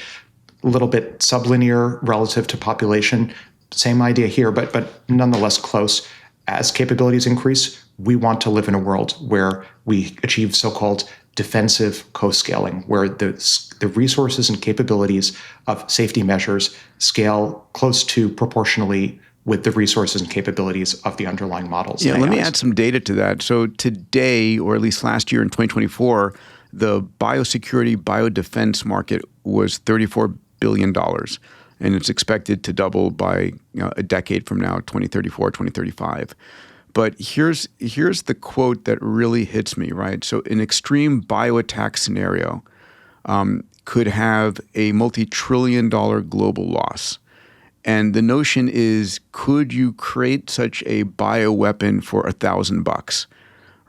a little bit sublinear relative to population. Same idea here, but nonetheless close. As capabilities increase, we want to live in a world where we achieve so-called defensive co-scaling, where the resources and capabilities of safety measures scale close to proportionally with the resources and capabilities of the underlying models. Yeah, let me add some data to that. So today, or at least last year in 2024, the biosecurity, biodefense market was $34 billion. And it's expected to double by a decade from now, 2034, 2035. But here's the quote that really hits me, right? So an extreme bioattack scenario could have a multi-trillion-dollar global loss. And the notion is, could you create such a bioweapon for $1,000,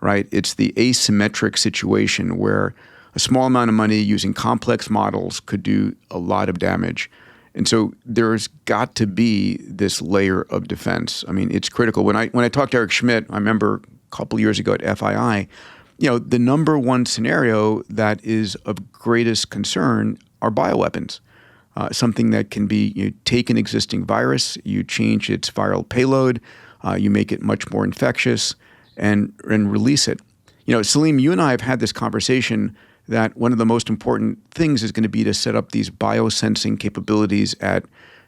right? It's the asymmetric situation where a small amount of money using complex models could do a lot of damage. And so there's got to be this layer of defense. I mean, it's critical. When I talked to Eric Schmidt, I remember a couple years ago at FII, the number one scenario that is of greatest concern are bioweapons. Something that can be, you take an existing virus, you change its viral payload, you make it much more infectious, and release it. Salim, you and I have had this conversation that one of the most important things is going to be to set up these biosensing capabilities at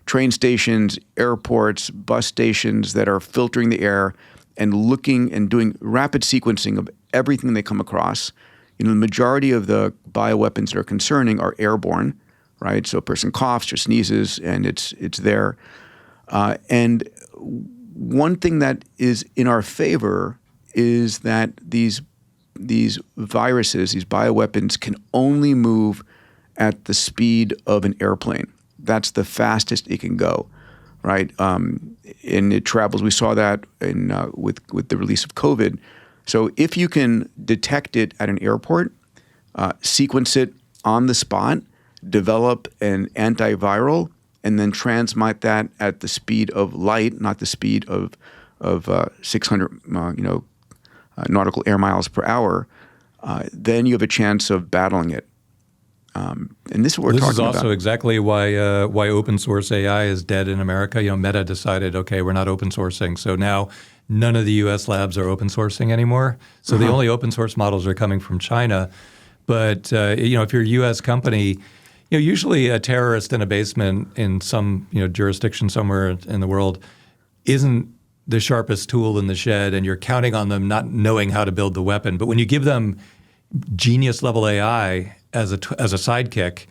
train stations, airports, bus stations that are filtering the air and looking and doing rapid sequencing of everything they come across. The majority of the bioweapons that are concerning are airborne, right? So a person coughs or sneezes and it's there. And one thing that is in our favor is that these viruses, these bioweapons, can only move at the speed of an airplane. That's the fastest it can go, right? And it travels. We saw that with the release of COVID. So if you can detect it at an airport, sequence it on the spot, develop an antiviral, and then transmit that at the speed of light, not the speed of 600 nautical air miles per hour, then you have a chance of battling it. And this is what we're talking about. This is also exactly why open source AI is dead in America. Meta decided, okay, we're not open sourcing. So now none of the U.S. labs are open sourcing anymore. So the only open source models are coming from China. But if you're a U.S. company, usually a terrorist in a basement in some jurisdiction somewhere in the world isn't the sharpest tool in the shed, and you're counting on them not knowing how to build the weapon. But when you give them genius level AI as a sidekick,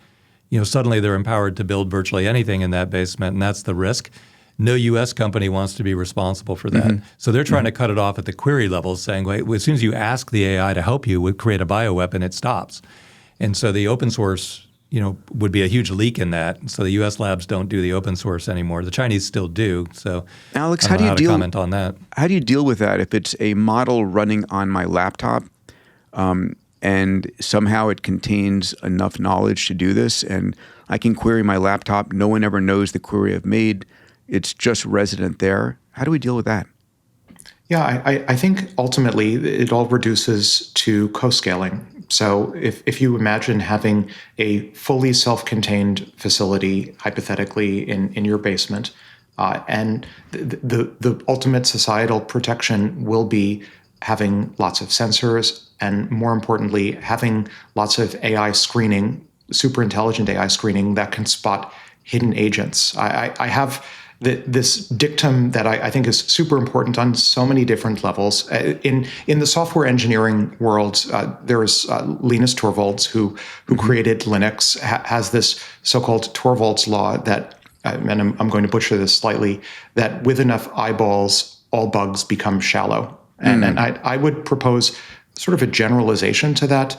suddenly they're empowered to build virtually anything in that basement, and that's the risk. No U.S. company wants to be responsible for that. So they're trying to cut it off at the query level, saying, wait, as soon as you ask the AI to help you create a bioweapon, it stops. And so the open source would be a huge leak in that. So the U.S. labs don't do the open source anymore. The Chinese still do. So Alex, how do you comment on that? How do you deal with that if it's a model running on my laptop and somehow it contains enough knowledge to do this, and I can query my laptop, no one ever knows the query I've made, it's just resident there. How do we deal with that? Yeah, I think ultimately it all reduces to co-scaling. So if you imagine having a fully self-contained facility, hypothetically, in your basement, and the ultimate societal protection will be having lots of sensors and, more importantly, having lots of AI screening, super intelligent AI screening that can spot hidden agents. I have this dictum that I think is super important on so many different levels. In the software engineering world, there is Linus Torvalds, who created Linux, has this so-called Torvalds law that, and I'm going to butcher this slightly, that with enough eyeballs, all bugs become shallow. And I would propose sort of a generalization to that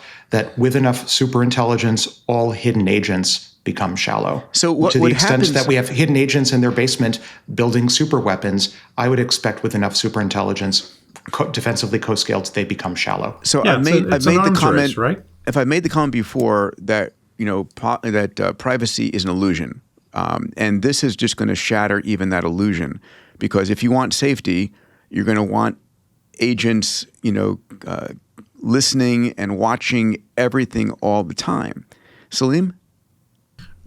with enough superintelligence, all hidden agents become shallow. So what to the extent happens, that we have hidden agents in their basement building super weapons, I would expect with enough superintelligence, defensively co-scaled, they become shallow. So I've made the comment, race, right? If I made the comment before that privacy is an illusion, and this is just going to shatter even that illusion, because if you want safety, you're going to want agents, listening and watching everything all the time. Salim?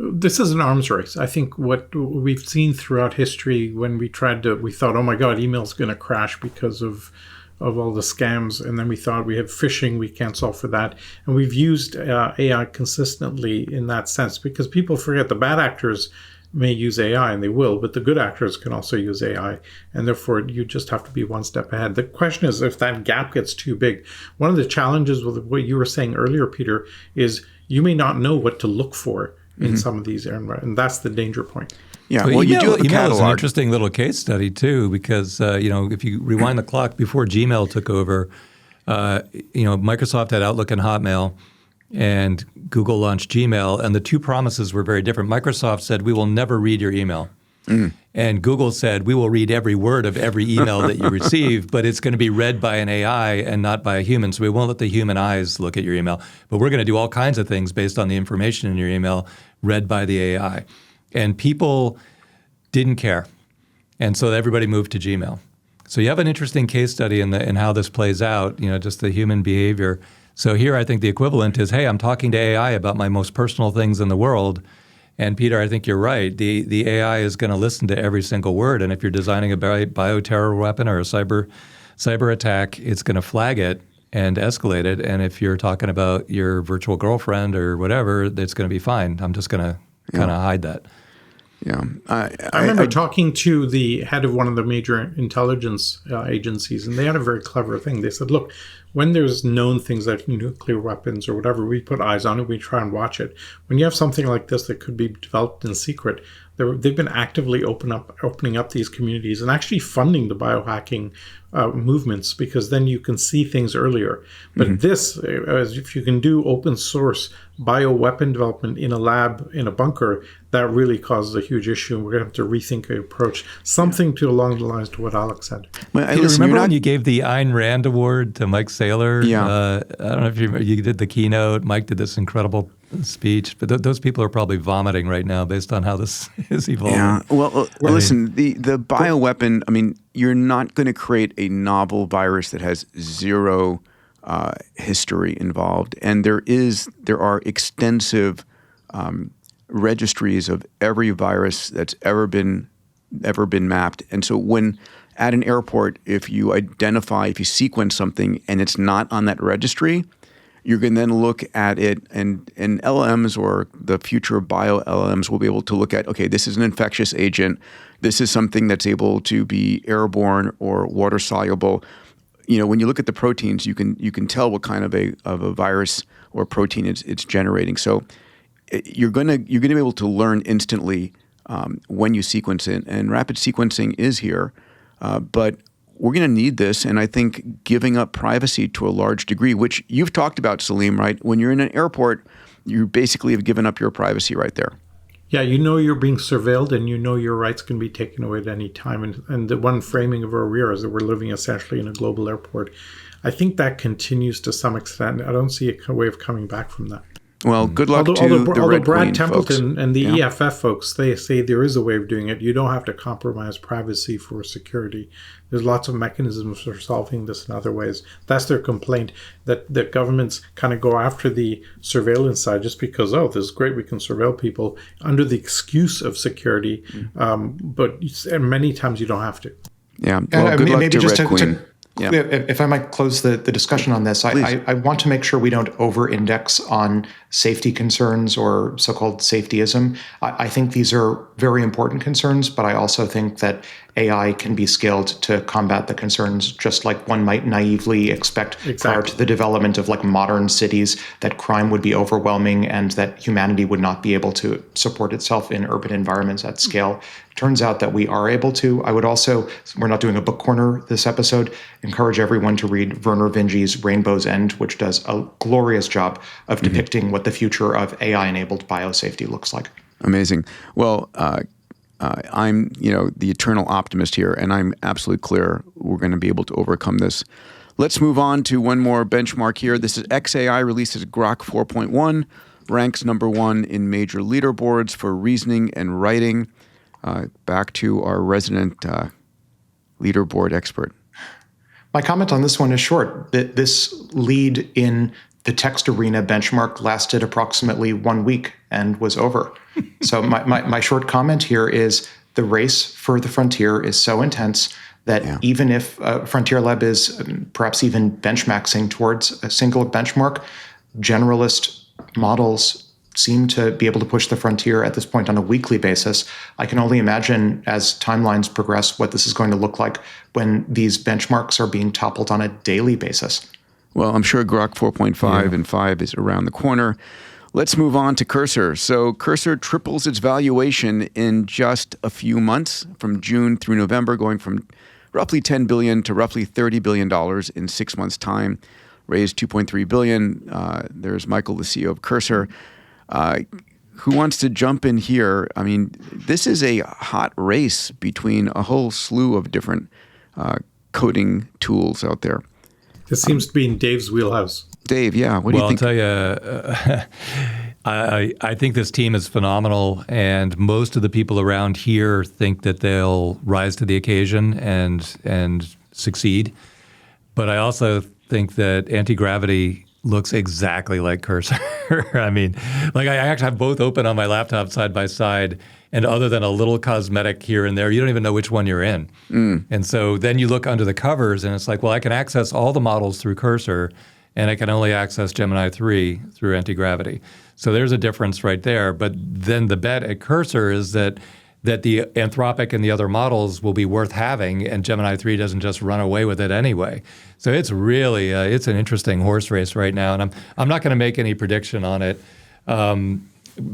This is an arms race. I think what we've seen throughout history when we thought, oh my God, email's going to crash because of all the scams. And then we thought we have phishing, we can't solve for that. And we've used AI consistently in that sense, because people forget the bad actors may use AI, and they will, but the good actors can also use AI. And therefore, you just have to be one step ahead. The question is, if that gap gets too big, one of the challenges with what you were saying earlier, Peter, is you may not know what to look for in some of these areas, and that's the danger point. Yeah, well, you do have a email catalog. is an interesting little case study too, because if you rewind the clock before Gmail took over, Microsoft had Outlook and Hotmail, and Google launched Gmail, and the two promises were very different. Microsoft said, "We will never read your email," and Google said, "We will read every word of every email that you receive, but it's going to be read by an AI and not by a human. So we won't let the human eyes look at your email, but we're going to do all kinds of things based on the information in your email read by the AI." And people didn't care. And so everybody moved to Gmail. So you have an interesting case study in how this plays out, just the human behavior. So here I think the equivalent is, hey, I'm talking to AI about my most personal things in the world. And Peter, I think you're right. The AI is going to listen to every single word. And if you're designing a bioterror weapon or a cyber attack, it's going to flag it and escalate it. And if you're talking about your virtual girlfriend or whatever, it's going to be fine. I'm just going to kind of hide that. Yeah. I remember talking to the head of one of the major intelligence agencies, and they had a very clever thing. They said, look, when there's known things like nuclear weapons or whatever, we put eyes on it, we try and watch it. When you have something like this that could be developed in secret, they've been actively opening up these communities and actually funding the biohacking movements, because then you can see things earlier. But this, if you can do open source bioweapon development in a lab, in a bunker, that really causes a huge issue. And we're going to have to rethink our approach. Something along the lines to what Alex said. Well, Peter, remember when you gave the Ayn Rand Award to Mike Saylor? Yeah. I don't know if you did the keynote. Mike did this incredible speech, but those people are probably vomiting right now based on how this is evolving. Yeah. Well, listen, the bioweapon, you're not going to create a novel virus that has zero history involved. And there are extensive registries of every virus that's ever been mapped. And so when at an airport, if you sequence something and it's not on that registry, you can then look at it, and LLMs or the future bio LLMs will be able to look at, okay, this is an infectious agent. This is something that's able to be airborne or water soluble. When you look at the proteins, you can tell what kind of a virus or protein it's generating. So you're gonna be able to learn instantly when you sequence it, and rapid sequencing is here, but we're going to need this, and I think giving up privacy to a large degree, which you've talked about, Salim, right? When you're in an airport, you basically have given up your privacy right there. Yeah, you're being surveilled, and your rights can be taken away at any time. And the one framing of where we are is that we're living essentially in a global airport. I think that continues to some extent. I don't see a way of coming back from that. Well, good luck to although the Red Brad Queen Templeton folks. and the EFF folks, they say there is a way of doing it. You don't have to compromise privacy for security. There's lots of mechanisms for solving this in other ways. That's their complaint, that governments kind of go after the surveillance side just because, this is great, we can surveil people under the excuse of security. But many times you don't have to. Yeah, well, good luck to Red Queen. Yeah. If I might close the discussion on this, I want to make sure we don't over-index on safety concerns or so-called safetyism. I think these are very important concerns, but I also think that AI can be scaled to combat the concerns just like one might naively expect prior to the development of modern cities, that crime would be overwhelming and that humanity would not be able to support itself in urban environments at scale. Turns out that we are able to. I would also, we're not doing a book corner this episode, encourage everyone to read Werner Vinge's Rainbow's End, which does a glorious job of depicting what the future of AI-enabled biosafety looks like. Amazing. Well, I'm, the eternal optimist here, and I'm absolutely clear we're going to be able to overcome this. Let's move on to one more benchmark here. This is XAI releases Grok 4.1, ranks #1 in major leaderboards for reasoning and writing. Back to our resident leaderboard expert. My comment on this one is short. This lead in the text arena benchmark lasted approximately 1 week and was over. So my short comment here is the race for the frontier is so intense that even if Frontier Lab is perhaps even benchmaxing towards a single benchmark, generalist models seem to be able to push the frontier at this point on a weekly basis. I can only imagine as timelines progress what this is going to look like when these benchmarks are being toppled on a daily basis. Well, I'm sure Grok 4.5 and 5 is around the corner. Let's move on to Cursor. So Cursor triples its valuation in just a few months, from June through November, going from roughly $10 billion to roughly $30 billion in 6 months' time. Raised $2.3 billion. There's Michael, the CEO of Cursor. Who wants to jump in here? I mean, this is a hot race between a whole slew of different coding tools out there. This seems to be in Dave's wheelhouse. Dave, what do you think? I'll tell you, I think this team is phenomenal, and most of the people around here think that they'll rise to the occasion and succeed. But I also think that anti-gravity looks exactly like Cursor. I mean, like I actually have both open on my laptop side by side, and other than a little cosmetic here and there, you don't even know which one you're in. And so then you look under the covers, and it's like, well, I can access all the models through Cursor, and I can only access Gemini 3 through anti-gravity. So there's a difference right there. But then the bet at Cursor is that the Anthropic and the other models will be worth having, and Gemini 3 doesn't just run away with it anyway. So it's really it's an interesting horse race right now, and I'm not going to make any prediction on it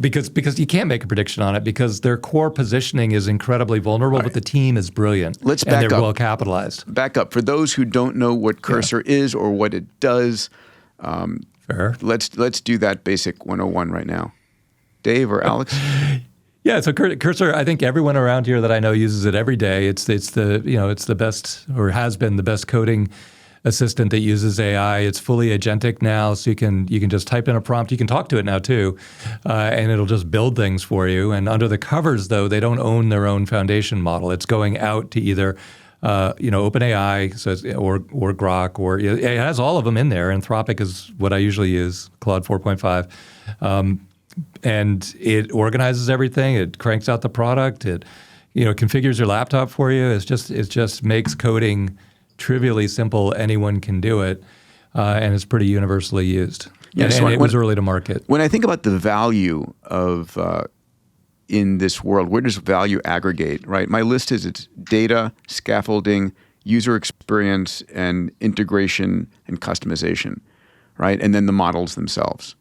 because you can't make a prediction on it because their core positioning is incredibly vulnerable, but the team is brilliant. Let's back and they're up. well capitalized. Back up for those who don't know what Cursor is or what it does. Fair. Let's do that basic 101 right now. Dave or Alex? Yeah, so Cursor, I think everyone around here that I know uses it every day. It's the best, or has been the best coding assistant that uses AI. It's fully agentic now, so you can just type in a prompt. You can talk to it now too, and it'll just build things for you. And under the covers, though, they don't own their own foundation model. It's going out to either OpenAI, or Grok, or it has all of them in there. Anthropic is what I usually use, Claude 4.5. And it organizes everything. It cranks out the product. It, configures your laptop for you. It just makes coding trivially simple. Anyone can do it, and it's pretty universally used. Yeah, and it was early to market. When I think about the value of in this world, where does value aggregate? Right, my list is it's data, scaffolding, user experience, and integration and customization, right, and then the models themselves.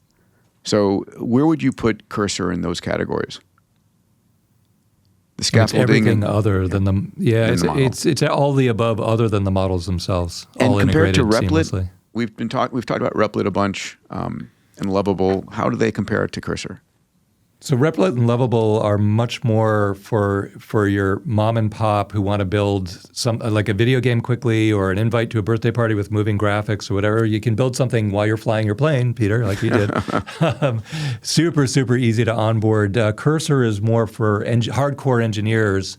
So where would you put Cursor in those categories? The scaffolding, it's everything other than the it's all the above other than the models themselves. And all compared integrated to Replit, seamlessly. we've talked about Replit a bunch and Lovable. How do they compare to Cursor? So Replit and Lovable are much more for your mom and pop who want to build some like a video game quickly or an invite to a birthday party with moving graphics or whatever. You can build something while you're flying your plane, Peter, like you did. Super, super easy to onboard. Cursor is more for hardcore engineers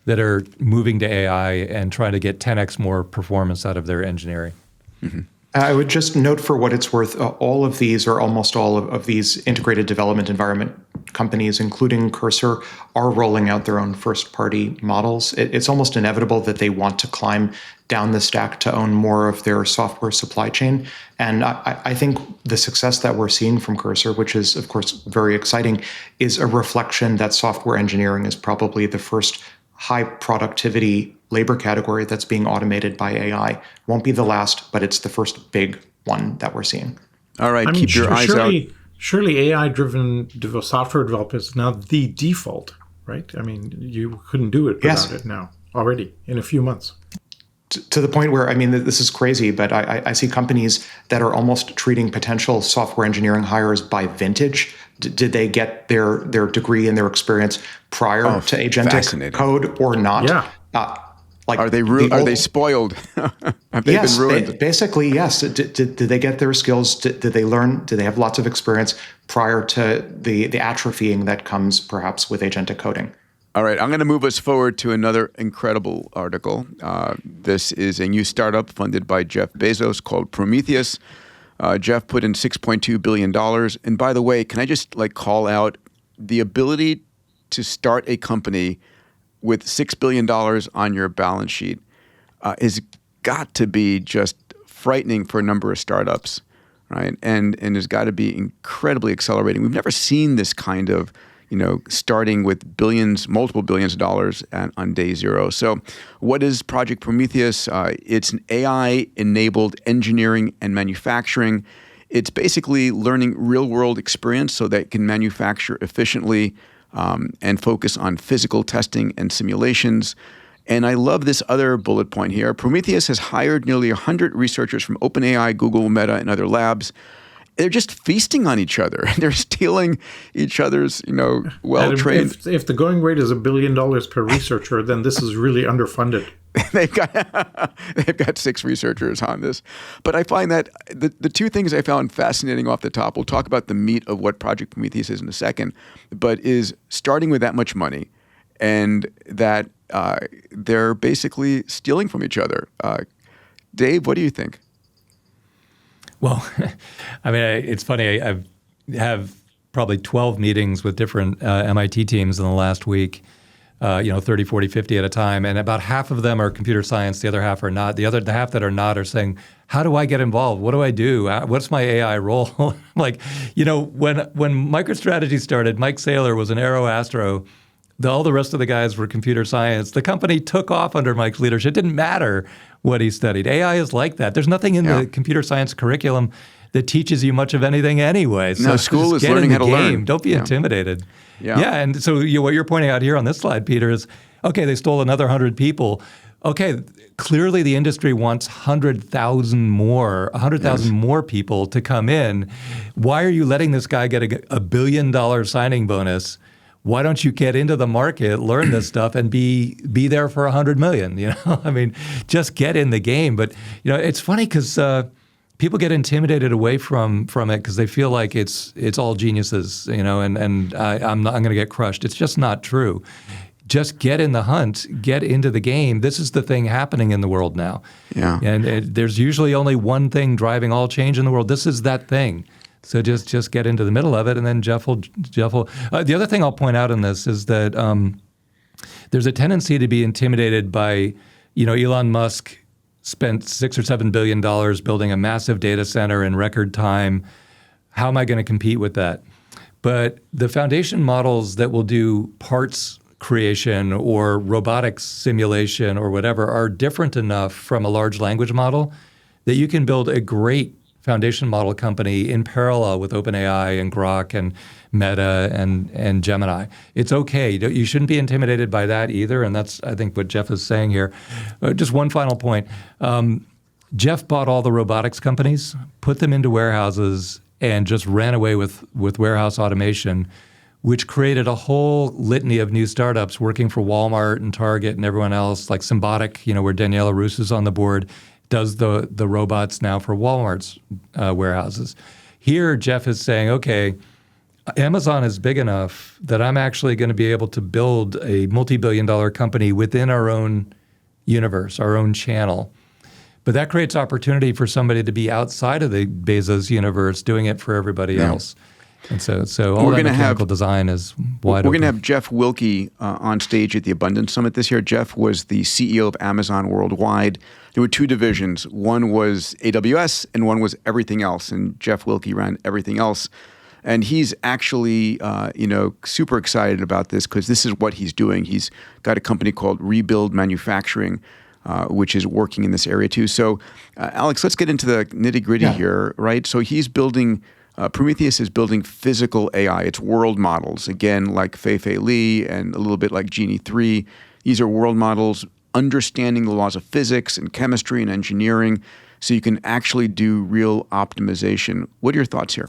that are moving to AI and trying to get 10x more performance out of their engineering. Mm-hmm. I would just note for what it's worth, all of these or almost all of these integrated development environment companies, including Cursor, are rolling out their own first-party models. It's almost inevitable that they want to climb down the stack to own more of their software supply chain. And I think the success that we're seeing from Cursor, which is, of course, very exciting, is a reflection that software engineering is probably the first high productivity labor category that's being automated by AI. Won't be the last, but it's the first big one that we're seeing. All right, keep your eyes out. Surely AI-driven software development is now the default, right? I mean, you couldn't do it without it now, already, in a few months. To the point where, I mean, this is crazy, but I see companies that are almost treating potential software engineering hires by vintage. Did they get their degree and their experience prior to agentic code or not? Yeah. Are they spoiled? Have they been ruined? Basically, yes. Did they get their skills? Did they learn? Did they have lots of experience prior to the atrophying that comes perhaps with agentic coding? All right, I'm going to move us forward to another incredible article. This is a new startup funded by Jeff Bezos called Prometheus. Jeff put in $6.2 billion. And by the way, can I just call out the ability to start a company with $6 billion on your balance sheet has got to be just frightening for a number of startups, right? And has got to be incredibly accelerating. We've never seen this kind of starting with multiple billions of dollars on day zero. So what is Project Prometheus? It's an AI-enabled engineering and manufacturing. It's basically learning real-world experience so that it can manufacture efficiently and focus on physical testing and simulations. And I love this other bullet point here. Prometheus has hired nearly 100 researchers from OpenAI, Google, Meta, and other labs. they're just feasting on each other. They're stealing each other's, well-trained. If the going rate is $1 billion per researcher, then this is really underfunded. they've got 6 researchers on this. But I find that the two things I found fascinating off the top, we'll talk about the meat of what Project Prometheus is in a second, but is starting with that much money and that they're basically stealing from each other. Dave, what do you think? Well, I mean, it's funny. I have probably 12 meetings with different MIT teams in the last week, 30, 40, 50 at a time. And about half of them are computer science. The other half are not. The half that are not are saying, how do I get involved? What do I do? What's my AI role? Like, when MicroStrategy started, Mike Saylor was an Aero Astro. All the rest of the guys were computer science. The company took off under Mike's leadership. It didn't matter what he studied. AI is like that. There's nothing in the computer science curriculum that teaches you much of anything anyway. So no, school is learning how to learn. Don't be intimidated. Yeah. And so what you're pointing out here on this slide, Peter, is, okay, they stole another 100 people. Okay, clearly the industry wants 100,000 more people to come in. Why are you letting this guy get a $1 billion signing bonus? Why don't you get into the market, learn this stuff, and be there for 100 million? I mean, just get in the game. But it's funny because people get intimidated away from it because they feel like it's all geniuses, and I'm going to get crushed. It's just not true. Just get in the hunt, get into the game. This is the thing happening in the world now. Yeah. And there's usually only one thing driving all change in the world. This is that thing. So just get into the middle of it, and then Jeff will. The other thing I'll point out in this is that there's a tendency to be intimidated by, Elon Musk spent $6 or $7 billion building a massive data center in record time. How am I going to compete with that? But the foundation models that will do parts creation or robotics simulation or whatever are different enough from a large language model that you can build a great foundation model company in parallel with OpenAI and Grok and Meta and Gemini. It's okay. You shouldn't be intimidated by that either, and that's, I think, what Jeff is saying here. Just one final point. Jeff bought all the robotics companies, put them into warehouses, and just ran away with warehouse automation, which created a whole litany of new startups working for Walmart and Target and everyone else, like Symbotic, where Daniela Rus is on the board, does the robots now for Walmart's warehouses. Here, Jeff is saying, okay, Amazon is big enough that I'm actually going to be able to build a multi-billion-dollar company within our own universe, our own channel. But that creates opportunity for somebody to be outside of the Bezos universe doing it for everybody else. And so all that mechanical design is wide open. We're going to have Jeff Wilke on stage at the Abundance Summit this year. Jeff was the CEO of Amazon worldwide. There were 2 divisions. One was AWS and one was everything else. And Jeff Wilke ran everything else. And he's actually, super excited about this because this is what he's doing. He's got a company called Rebuild Manufacturing, which is working in this area too. So, Alex, let's get into the nitty-gritty here, right? So he's building... Prometheus is building physical AI. It's world models, again, like Fei-Fei Li and a little bit like Genie 3. These are world models understanding the laws of physics and chemistry and engineering so you can actually do real optimization. What are your thoughts here?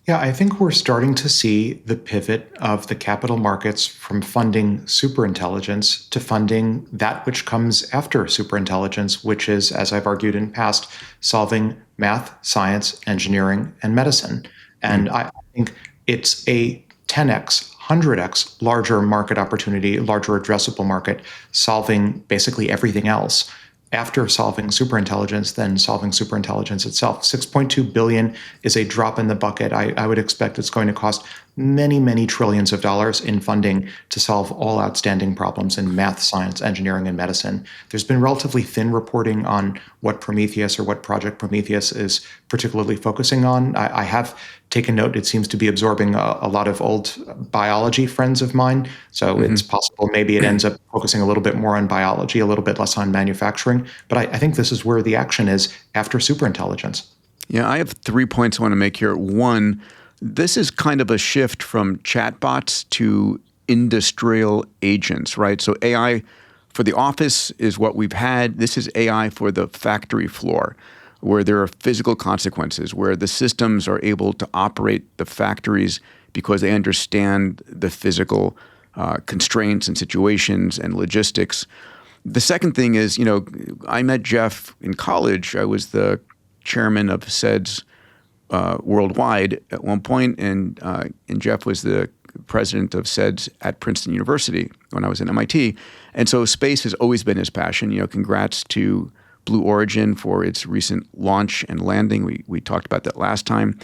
Yeah, I think we're starting to see the pivot of the capital markets from funding superintelligence to funding that which comes after superintelligence, which is, as I've argued in past, solving math, science, engineering, and medicine. And I think it's a 10x, 100x larger market opportunity, larger addressable market, solving basically everything else. After solving superintelligence, then solving superintelligence itself. $6.2 billion is a drop in the bucket. I would expect it's going to cost many, many trillions of dollars in funding to solve all outstanding problems in math, science, engineering, and medicine. There's been relatively thin reporting on what Prometheus or what Project Prometheus is particularly focusing on. I have taken note, it seems to be absorbing a lot of old biology friends of mine. So it's possible maybe it ends up focusing a little bit more on biology, a little bit less on manufacturing. But I think this is where the action is after superintelligence. Yeah, I have 3 points I want to make here. One, this is kind of a shift from chatbots to industrial agents, right? So AI for the office is what we've had. This is AI for the factory floor. where there are physical consequences, where the systems are able to operate the factories because they understand the physical constraints and situations and logistics. The second thing is, I met Jeff in college. I was the chairman of SEDS worldwide at one point, and Jeff was the president of SEDS at Princeton University when I was at MIT. And so space has always been his passion. Congrats to Blue Origin for its recent launch and landing. We talked about that last time.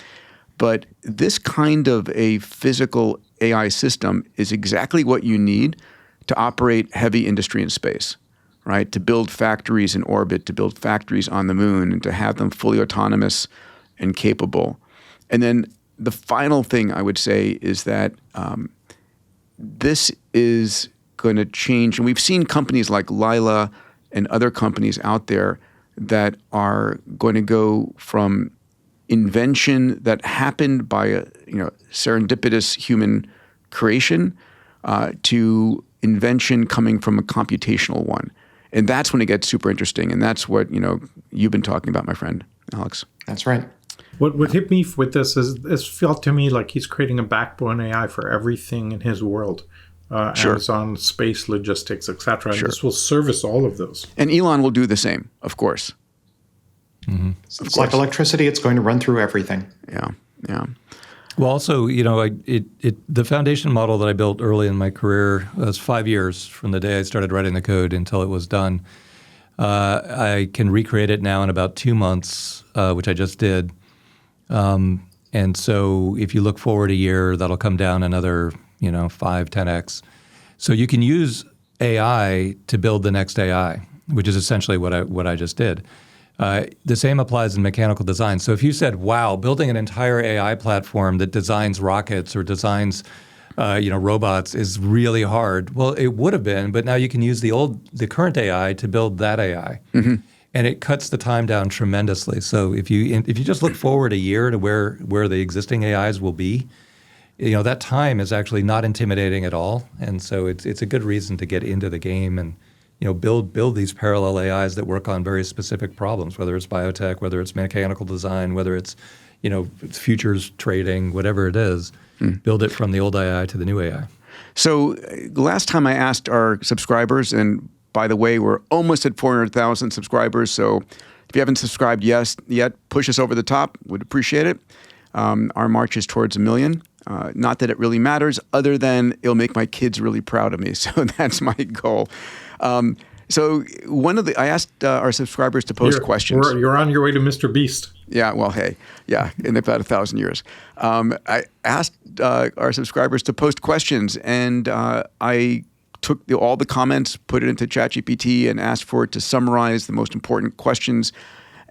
But this kind of a physical AI system is exactly what you need to operate heavy industry in space, right? To build factories in orbit, to build factories on the moon, and to have them fully autonomous and capable. And then the final thing I would say is that this is going to change. And we've seen companies like Lila and other companies out there that are going to go from invention that happened by a serendipitous human creation to invention coming from a computational one. And that's when it gets super interesting. And that's what you've been talking about, my friend Alex. That's right. What hit me with this is it felt to me like he's creating a backbone AI for everything in his world. Sure. Amazon, space, logistics, etc. Sure. And this will service all of those. And Elon will do the same, of course. Mm-hmm. It's like electricity. It's going to run through everything. Yeah. Well, also, the foundation model that I built early in my career was 5 years from the day I started writing the code until it was done. I can recreate it now in about 2 months, which I just did. And so if you look forward a year, that'll come down another, 5, 10x. So you can use AI to build the next AI, which is essentially what I just did. The same applies in mechanical design. So if you said, wow, building an entire AI platform that designs rockets or designs robots is really hard. Well, it would have been, but now you can use the current AI to build that AI. Mm-hmm. And it cuts the time down tremendously. So if you just look forward a year to where the existing AIs will be, that time is actually not intimidating at all. And so it's a good reason to get into the game and build these parallel AIs that work on very specific problems, whether it's biotech, whether it's mechanical design, whether it's futures trading, whatever it is. Build it from the old AI to the new AI. So last time I asked our subscribers, and by the way, we're almost at 400,000 subscribers. So if you haven't subscribed yet, push us over the top. Would appreciate it. Our march is towards 1 million. Not that it really matters, other than it'll make my kids really proud of me. So that's my goal. So I asked our subscribers to post questions. You're on your way to Mr. Beast. Yeah, well, hey, in about 1,000 years. I asked our subscribers to post questions, and I took all the comments, put it into ChatGPT, and asked for it to summarize the most important questions.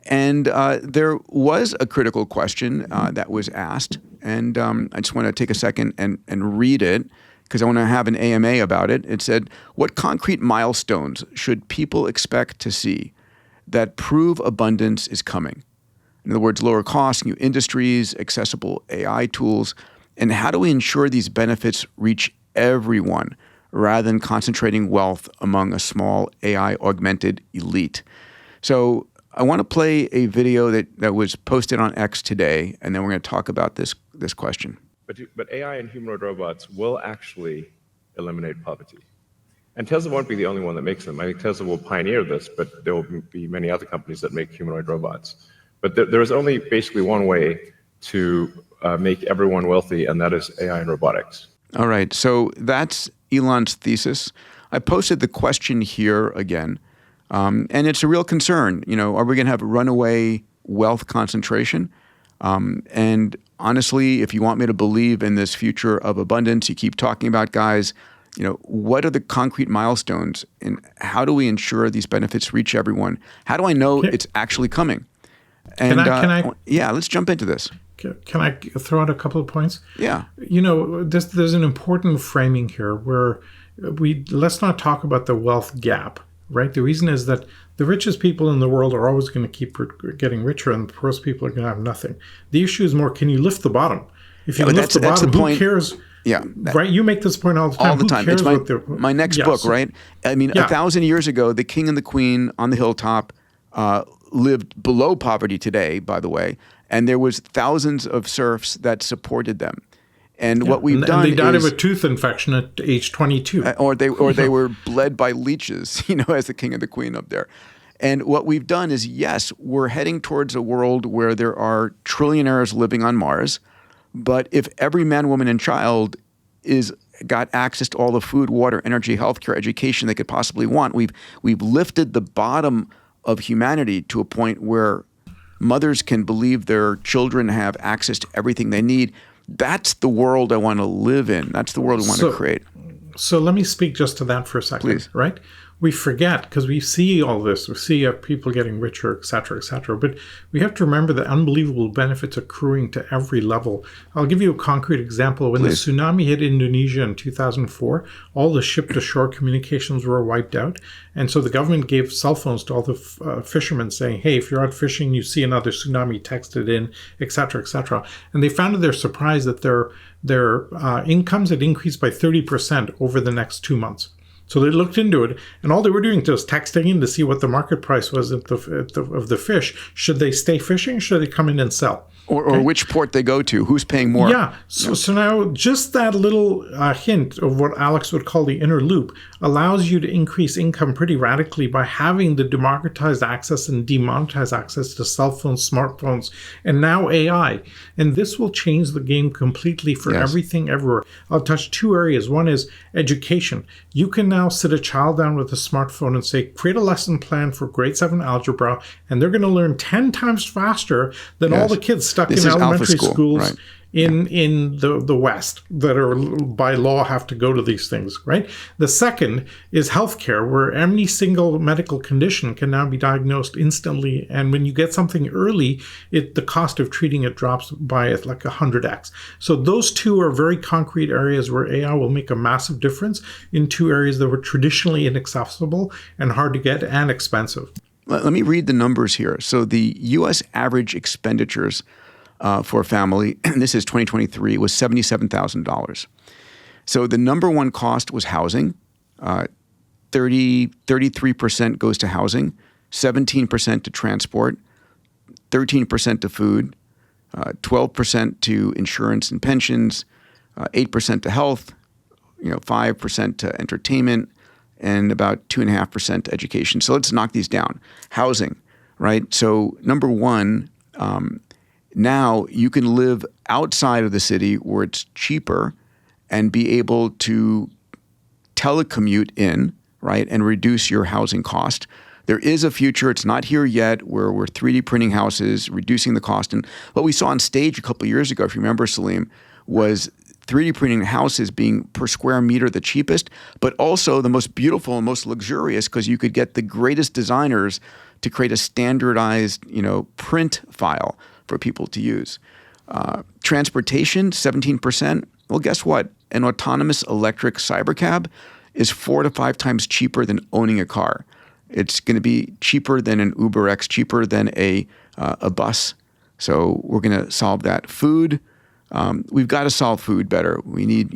And there was a critical question that was asked, and I just want to take a second and read it, because I want to have an AMA about it. It said, what concrete milestones should people expect to see that prove abundance is coming? In other words, lower costs, new industries, accessible AI tools, and how do we ensure these benefits reach everyone rather than concentrating wealth among a small AI-augmented elite? So I want to play a video that was posted on X today, and then we're going to talk about this question. But AI and humanoid robots will actually eliminate poverty. And Tesla won't be the only one that makes them. I think Tesla will pioneer this, but there will be many other companies that make humanoid robots. But there is only basically one way to make everyone wealthy, and that is AI and robotics. All right. So that's Elon's thesis. I posted the question here again, and it's a real concern. Are we going to have runaway wealth concentration? And honestly, if you want me to believe in this future of abundance you keep talking about, guys, what are the concrete milestones, and how do we ensure these benefits reach everyone? How do I know it's actually coming? And can I let's jump into this. Can I throw out a couple of points? Yeah. There's an important framing here where let's not talk about the wealth gap, right? The reason is that the richest people in the world are always going to keep getting richer, and the poorest people are going to have nothing. The issue is more, can you lift the bottom? If you lift the bottom, who cares? Yeah. Right? You make this point all the time. All the time. It's my next book, right? I mean, 1,000 years ago, the king and the queen on the hilltop lived below poverty today, by the way, and there was thousands of serfs that supported them. And what we've done and they died is, of a tooth infection at age 22. or they were bled by leeches, as the king and the queen up there. And what we've done is, yes, we're heading towards a world where there are trillionaires living on Mars. But if every man, woman, and child got access to all the food, water, energy, healthcare, education they could possibly want, we've lifted the bottom of humanity to a point where mothers can believe their children have access to everything they need. That's the world I want to live in. That's the world I want to create. So let me speak just to that for a second, Please. Right? We forget, because we see all this, we see people getting richer, et cetera, but we have to remember the unbelievable benefits accruing to every level. I'll give you a concrete example. When Please. the tsunami hit Indonesia in 2004, all the ship-to-shore communications were wiped out. And so the government gave cell phones to all the fishermen saying, hey, if you're out fishing, you see another tsunami, text it in, et cetera, et cetera. And they found to their surprise that their incomes had increased by 30% over the next 2 months. So they looked into it, and all they were doing was texting in to see what the market price was of the fish. Should they stay fishing? Should they come in and sell? Or which port they go to? Who's paying more? Yeah. So now just that little hint of what Alex would call the inner loop allows you to increase income pretty radically by having the democratized access and demonetized access to cell phones, smartphones, and now AI. And this will change the game completely for everything everywhere. I'll touch two areas. One is education. You can now sit a child down with a smartphone and say, create a lesson plan for grade 7 algebra, and they're going to learn 10 times faster than all the kids stuck in elementary schools right. in the West that are by law have to go to these things, right? The second is healthcare, where any single medical condition can now be diagnosed instantly. And when you get something early, the cost of treating it drops by like 100x. So those two are very concrete areas where AI will make a massive difference in two areas that were traditionally inaccessible and hard to get and expensive. Let me read the numbers here. So the U.S. average expenditures for a family, and this is 2023, was $77,000. So the number one cost was housing. 33% goes to housing, 17% to transport, 13% to food, 12% to insurance and pensions, 8% to health, 5% to entertainment, and about 2.5% to education. So let's knock these down. Housing, right? So number one, now you can live outside of the city where it's cheaper and be able to telecommute in, right, and reduce your housing cost. There is a future, it's not here yet, where we're 3D printing houses, reducing the cost. And what we saw on stage a couple of years ago, if you remember, Salim, was 3D printing houses being per square meter the cheapest, but also the most beautiful and most luxurious, because you could get the greatest designers to create a standardized, print file for people to use. Transportation, 17%. Well, guess what? An autonomous electric cybercab is 4 to 5 times cheaper than owning a car. It's going to be cheaper than an UberX, cheaper than a bus. So we're going to solve that. Food, we've got to solve food better. We need,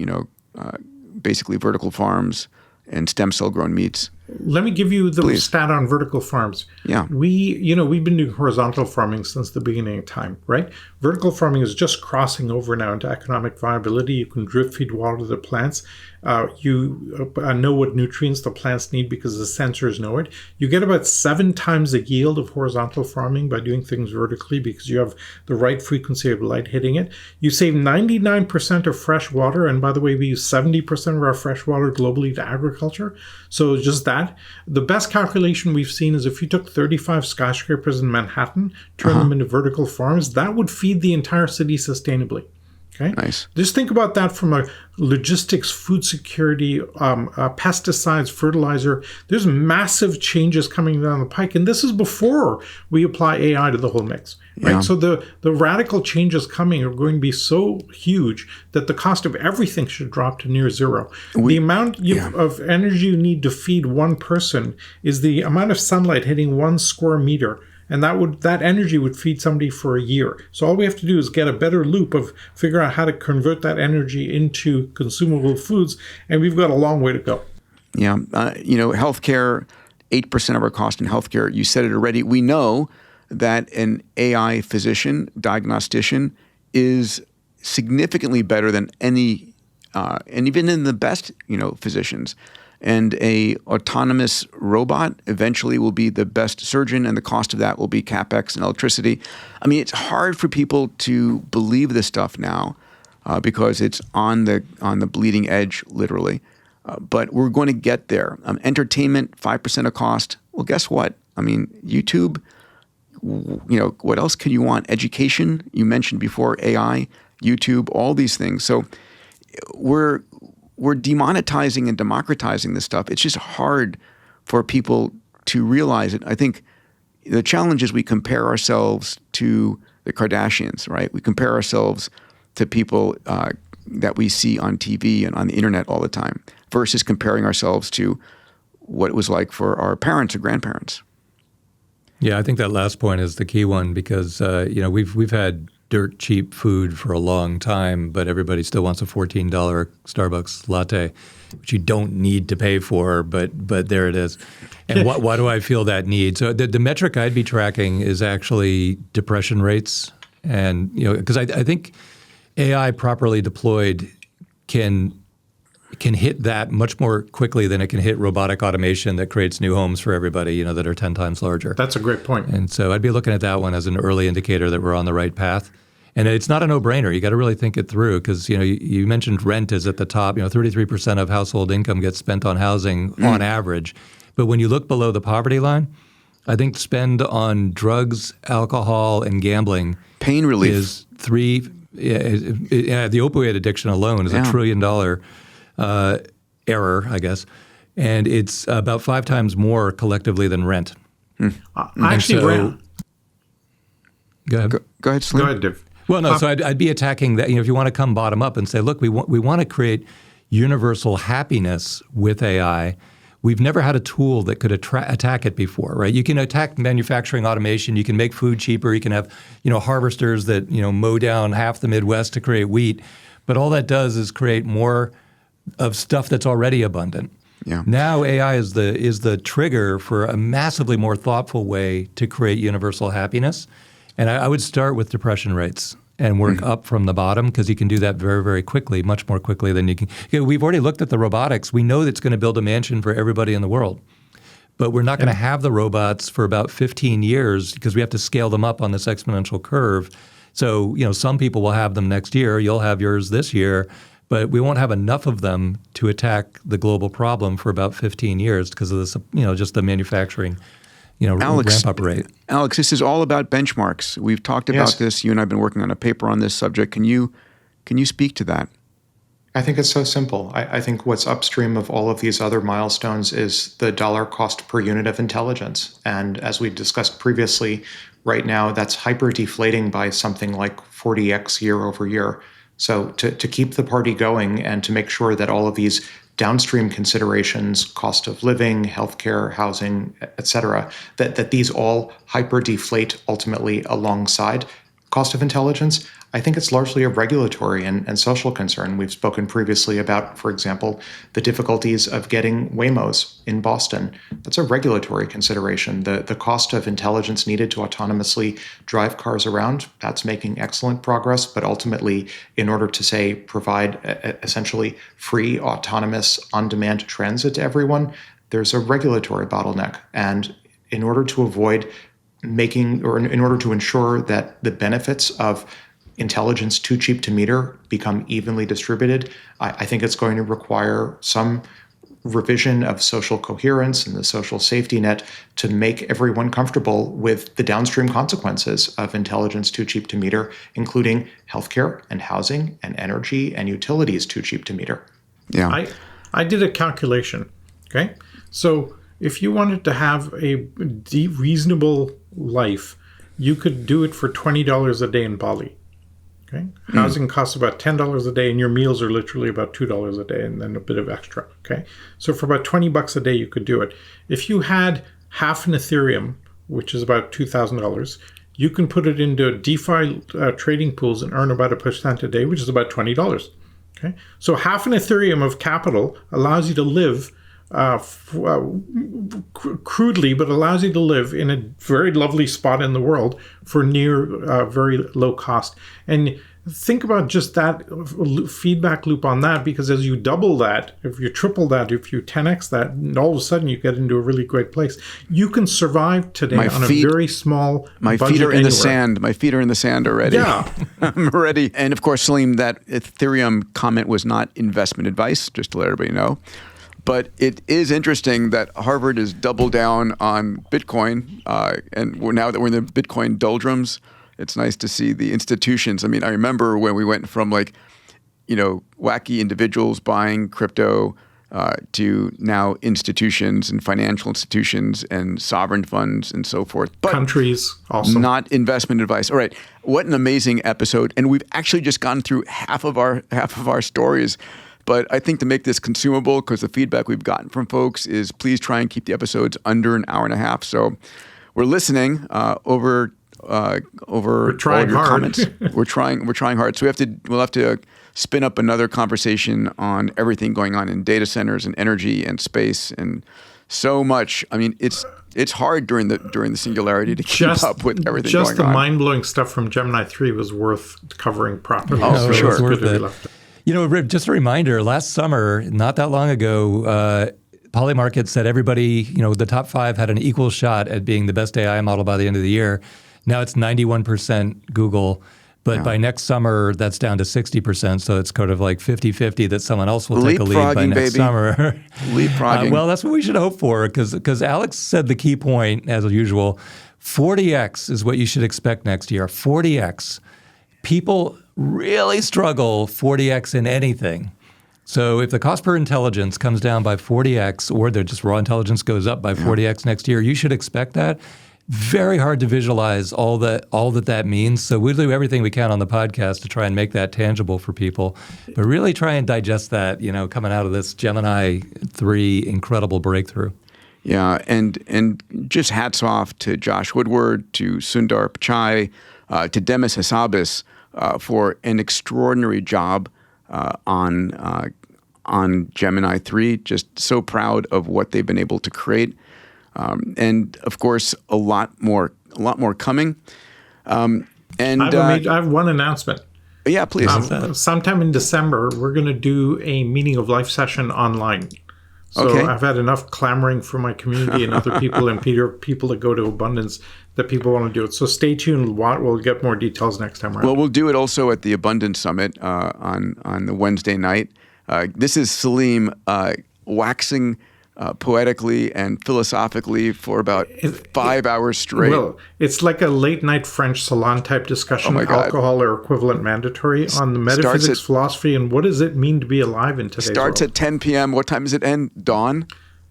basically vertical farms and stem cell grown meats. Let me give you the stat on vertical farms. Yeah. We've been doing horizontal farming since the beginning of time, right? Vertical farming is just crossing over now into economic viability. You can drip feed water to the plants. You know what nutrients the plants need because the sensors know it. You get about 7 times the yield of horizontal farming by doing things vertically because you have the right frequency of light hitting it. You save 99% of fresh water. And by the way, we use 70% of our fresh water globally to agriculture. So just that. The best calculation we've seen is if you took 35 skyscrapers in Manhattan, turned them into vertical farms, that would feed the entire city sustainably. Okay. Nice. Just think about that from a logistics, food security, pesticides, fertilizer. There's massive changes coming down the pike. And this is before we apply AI to the whole mix. Right. Yeah. So the radical changes coming are going to be so huge that the cost of everything should drop to near zero. The amount of energy you need to feed one person is the amount of sunlight hitting 1 square meter. And that energy would feed somebody for a year. So all we have to do is get a better loop of figure out how to convert that energy into consumable foods, and we've got a long way to go. Yeah, healthcare 8% of our cost in healthcare. You said it already. We know that an AI physician, diagnostician, is significantly better than any, and even in the best, physicians. And a autonomous robot eventually will be the best surgeon, and the cost of that will be capex and electricity. I mean, it's hard for people to believe this stuff now because it's on the bleeding edge, literally. But we're going to get there. Entertainment, 5% of cost. Well, guess what? I mean, YouTube. What else can you want? Education. You mentioned before AI, YouTube, all these things. So we're demonetizing and democratizing this stuff. It's just hard for people to realize it. I think the challenge is we compare ourselves to the Kardashians, right? We compare ourselves to people that we see on TV and on the internet all the time versus comparing ourselves to what it was like for our parents or grandparents. Yeah, I think that last point is the key one because, we've had dirt cheap food for a long time, but everybody still wants a $14 Starbucks latte, which you don't need to pay for, but there it is. And why do I feel that need? So the metric I'd be tracking is actually depression rates. And, because I think AI properly deployed can hit that much more quickly than it can hit robotic automation that creates new homes for everybody, that are 10 times larger. That's a great point. And so I'd be looking at that one as an early indicator that we're on the right path. And it's not a no-brainer. You got to really think it through because, you mentioned rent is at the top. 33% of household income gets spent on housing on average. But when you look below the poverty line, I think spend on drugs, alcohol, and gambling pain relief is the opioid addiction alone is $1 trillion error, I guess. And it's about 5 times more collectively than rent. Actually, go ahead. Go ahead, Salim. Go ahead, Div. Well, no, so I'd be attacking that. If you want to come bottom up and say, look, we want to create universal happiness with AI. We've never had a tool that could attack it before, right? You can attack manufacturing automation. You can make food cheaper. You can have, harvesters that, mow down half the Midwest to create wheat. But all that does is create more of stuff that's already abundant. Yeah. Now AI is the trigger for a massively more thoughtful way to create universal happiness. And I would start with depression rates and work up from the bottom because you can do that very, very quickly, much more quickly than you can. We've already looked at the robotics. We know that it's going to build a mansion for everybody in the world. But we're not going to have the robots for about 15 years because we have to scale them up on this exponential curve. So, some people will have them next year. You'll have yours this year. But we won't have enough of them to attack the global problem for about 15 years because of this, just the manufacturing ramp-up rate. Alex, this is all about benchmarks. We've talked about this. You and I have been working on a paper on this subject. Can you speak to that? I think it's so simple. I think what's upstream of all of these other milestones is the dollar cost per unit of intelligence. And as we discussed previously, right now that's hyper-deflating by something like 40x year over year. So to keep the party going and to make sure that all of these downstream considerations, cost of living, healthcare, housing, et cetera, that these all hyper-deflate ultimately alongside cost of intelligence, I think it's largely a regulatory and social concern. We've spoken previously about, for example, the difficulties of getting Waymos in Boston. That's a regulatory consideration. The cost of intelligence needed to autonomously drive cars around, that's making excellent progress. But ultimately, in order to, say, provide essentially free, autonomous, on-demand transit to everyone, there's a regulatory bottleneck. And in order to avoid in order to ensure that the benefits of intelligence too cheap to meter become evenly distributed, I think it's going to require some revision of social coherence and the social safety net to make everyone comfortable with the downstream consequences of intelligence too cheap to meter, including healthcare and housing and energy and utilities too cheap to meter. Yeah. I did a calculation, okay? So if you wanted to have a reasonable life, you could do it for $20 a day in Bali. Okay, housing costs about $10 a day, and your meals are literally about $2 a day, and then a bit of extra. Okay, so for about $20 a day, you could do it. If you had half an Ethereum, which is about $2,000, you can put it into DeFi trading pools and earn about 1% a day, which is about $20. Okay, so half an Ethereum of capital allows you to live crudely, but allows you to live in a very lovely spot in the world for near very low cost. And think about just that feedback loop on that, because as you double that, if you triple that, if you 10x that, and all of a sudden you get into a really great place. You can survive today on a very small My budget feet are in anywhere. the sand. My feet are in the sand already. Yeah. I'm ready. And of course, Salim, that Ethereum comment was not investment advice, just to let everybody know. But it is interesting that Harvard has doubled down on Bitcoin. And now that we're in the Bitcoin doldrums, it's nice to see the institutions. I mean, I remember when we went from wacky individuals buying crypto to now institutions and financial institutions and sovereign funds and so forth. But countries also. Not investment advice. All right. What an amazing episode. And we've actually just gone through half of our stories. But I think to make this consumable, because the feedback we've gotten from folks is please try and keep the episodes under an hour and a half. So we're listening over we're trying all your hard. comments. We're trying hard. So we'll have to spin up another conversation on everything going on in data centers and energy and space and so much. I mean, it's hard during the singularity to keep up with everything going on. Just the mind-blowing stuff from Gemini 3 was worth covering properly. Oh, for sure. It's worth good to it. be left. Just a reminder, last summer, not that long ago, Polymarket said everybody, the top 5 had an equal shot at being the best AI model by the end of the year. Now it's 91% Google, but by next summer, that's down to 60%. So it's kind of like 50-50 that someone else will take a lead by next summer. Leapfrogging. Well, that's what we should hope for, because Alex said the key point, as usual, 40x is what you should expect next year. 40x. People really struggle 40x in anything. So if the cost per intelligence comes down by 40x, or just raw intelligence goes up by 40x next year, you should expect that. Very hard to visualize all that means. So we'll do everything we can on the podcast to try and make that tangible for people, but really try and digest that, coming out of this Gemini 3 incredible breakthrough. Yeah, and just hats off to Josh Woodward, to Sundar Pichai, to Demis Hassabis for an extraordinary job on Gemini 3. Just so proud of what they've been able to create. And of course, a lot more coming. And I have one announcement. Yeah, please. Sometime in December, we're going to do a meaning of life session online. So Okay. I've had enough clamoring from my community and other people and people that go to Abundance that people want to do it. So stay tuned. We'll get more details next time around. Well, we'll do it also at the Abundance Summit on the Wednesday night. This is Salim waxing poetically and philosophically for about 5 hours straight. Well, it's like a late night French salon type discussion. Oh my God. Alcohol or equivalent mandatory on the metaphysics, philosophy, and what does it mean to be alive in today's Starts world. at 10 p.m. What time does it end? Dawn?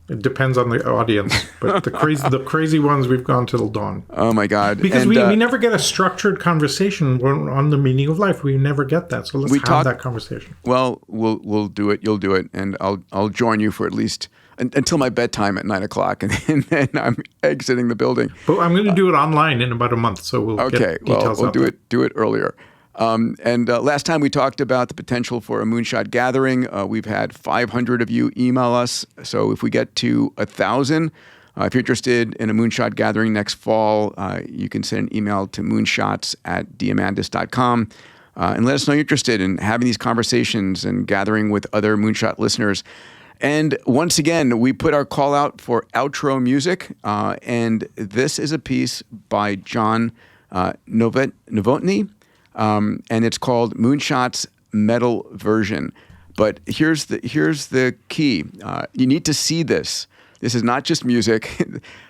It depends on the audience, but the crazy ones we've gone till dawn. Oh my God! Because we never get a structured conversation on the meaning of life. We never get that. So let's have that conversation. Well, we'll do it. You'll do it, and I'll join you for at least until my bedtime at 9 o'clock, and then I'm exiting the building. But I'm going to do it online in about a month, so we'll get details. We'll do it earlier. And last time we talked about the potential for a moonshot gathering. We've had 500 of you email us. So if we get to 1,000, if you're interested in a moonshot gathering next fall, you can send an email to moonshots@diamandis.com and let us know you're interested in having these conversations and gathering with other moonshot listeners. And once again, we put our call out for outro music. And this is a piece by John Novotny. And it's called Moonshot's Metal Version. But here's the key. You need to see this. This is not just music.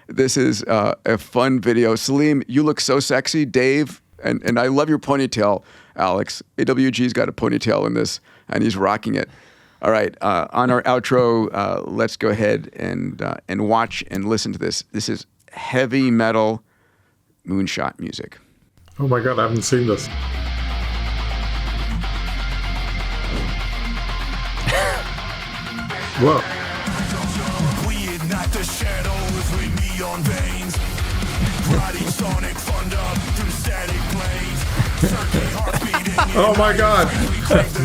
This is a fun video. Salim, you look so sexy. Dave, and I love your ponytail, Alex. AWG's got a ponytail in this, and he's rocking it. All right, on our outro, let's go ahead and watch and listen to this. This is heavy metal moonshot music. Oh my God, I haven't seen this. Whoa. We ignite the shadows with neon veins, riding sonic thunder through static planes. Oh my God.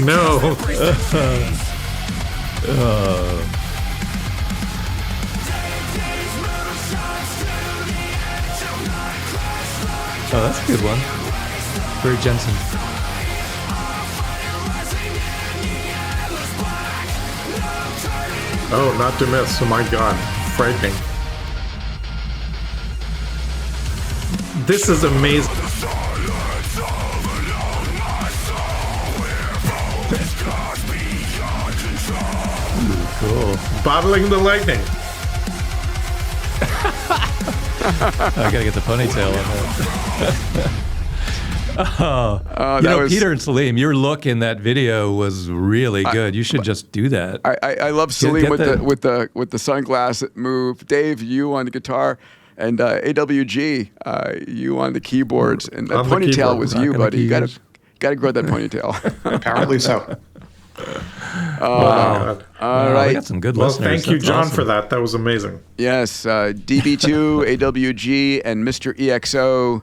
No. Oh, that's a good one. Very Jensen. Oh, not to miss. Oh my God. Frightening. This is amazing. Cool. Bottling the lightning. I gotta get the ponytail on that. Peter and Salim, your look in that video was really good. You should just do that. I love Salim with the sunglass move. Dave, you on the guitar, and AWG, you on the keyboards, and that ponytail was you, buddy. You gotta grow that ponytail. Apparently so. All right. We got some good listeners. Thank you, John, for that. That was amazing. Yes, DB2, AWG, and Mr. EXO.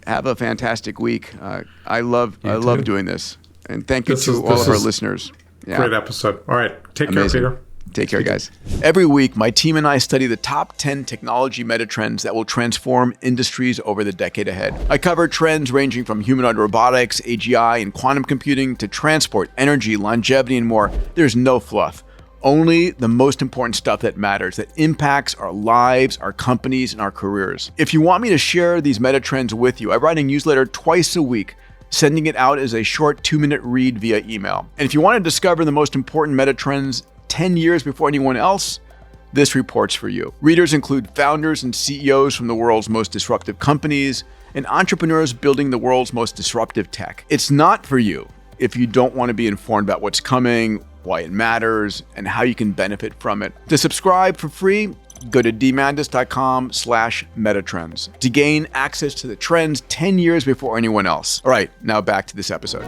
Have a fantastic week. I love doing this, and thank you to all of our listeners. Yeah. Great episode. All right, take care, Peter. Take care, guys. Every week, my team and I study the top 10 technology metatrends that will transform industries over the decade ahead. I cover trends ranging from humanoid robotics, AGI, and quantum computing to transport, energy, longevity, and more. There's no fluff. Only the most important stuff that matters, that impacts our lives, our companies, and our careers. If you want me to share these metatrends with you, I write a newsletter twice a week, sending it out as a short 2-minute read via email. And if you want to discover the most important metatrends 10 years before anyone else, this report's for you. Readers include founders and CEOs from the world's most disruptive companies and entrepreneurs building the world's most disruptive tech. It's not for you if you don't want to be informed about what's coming, why it matters, and how you can benefit from it. To subscribe for free, go to Diamandis.com/metatrends to gain access to the trends 10 years before anyone else. All right, now back to this episode.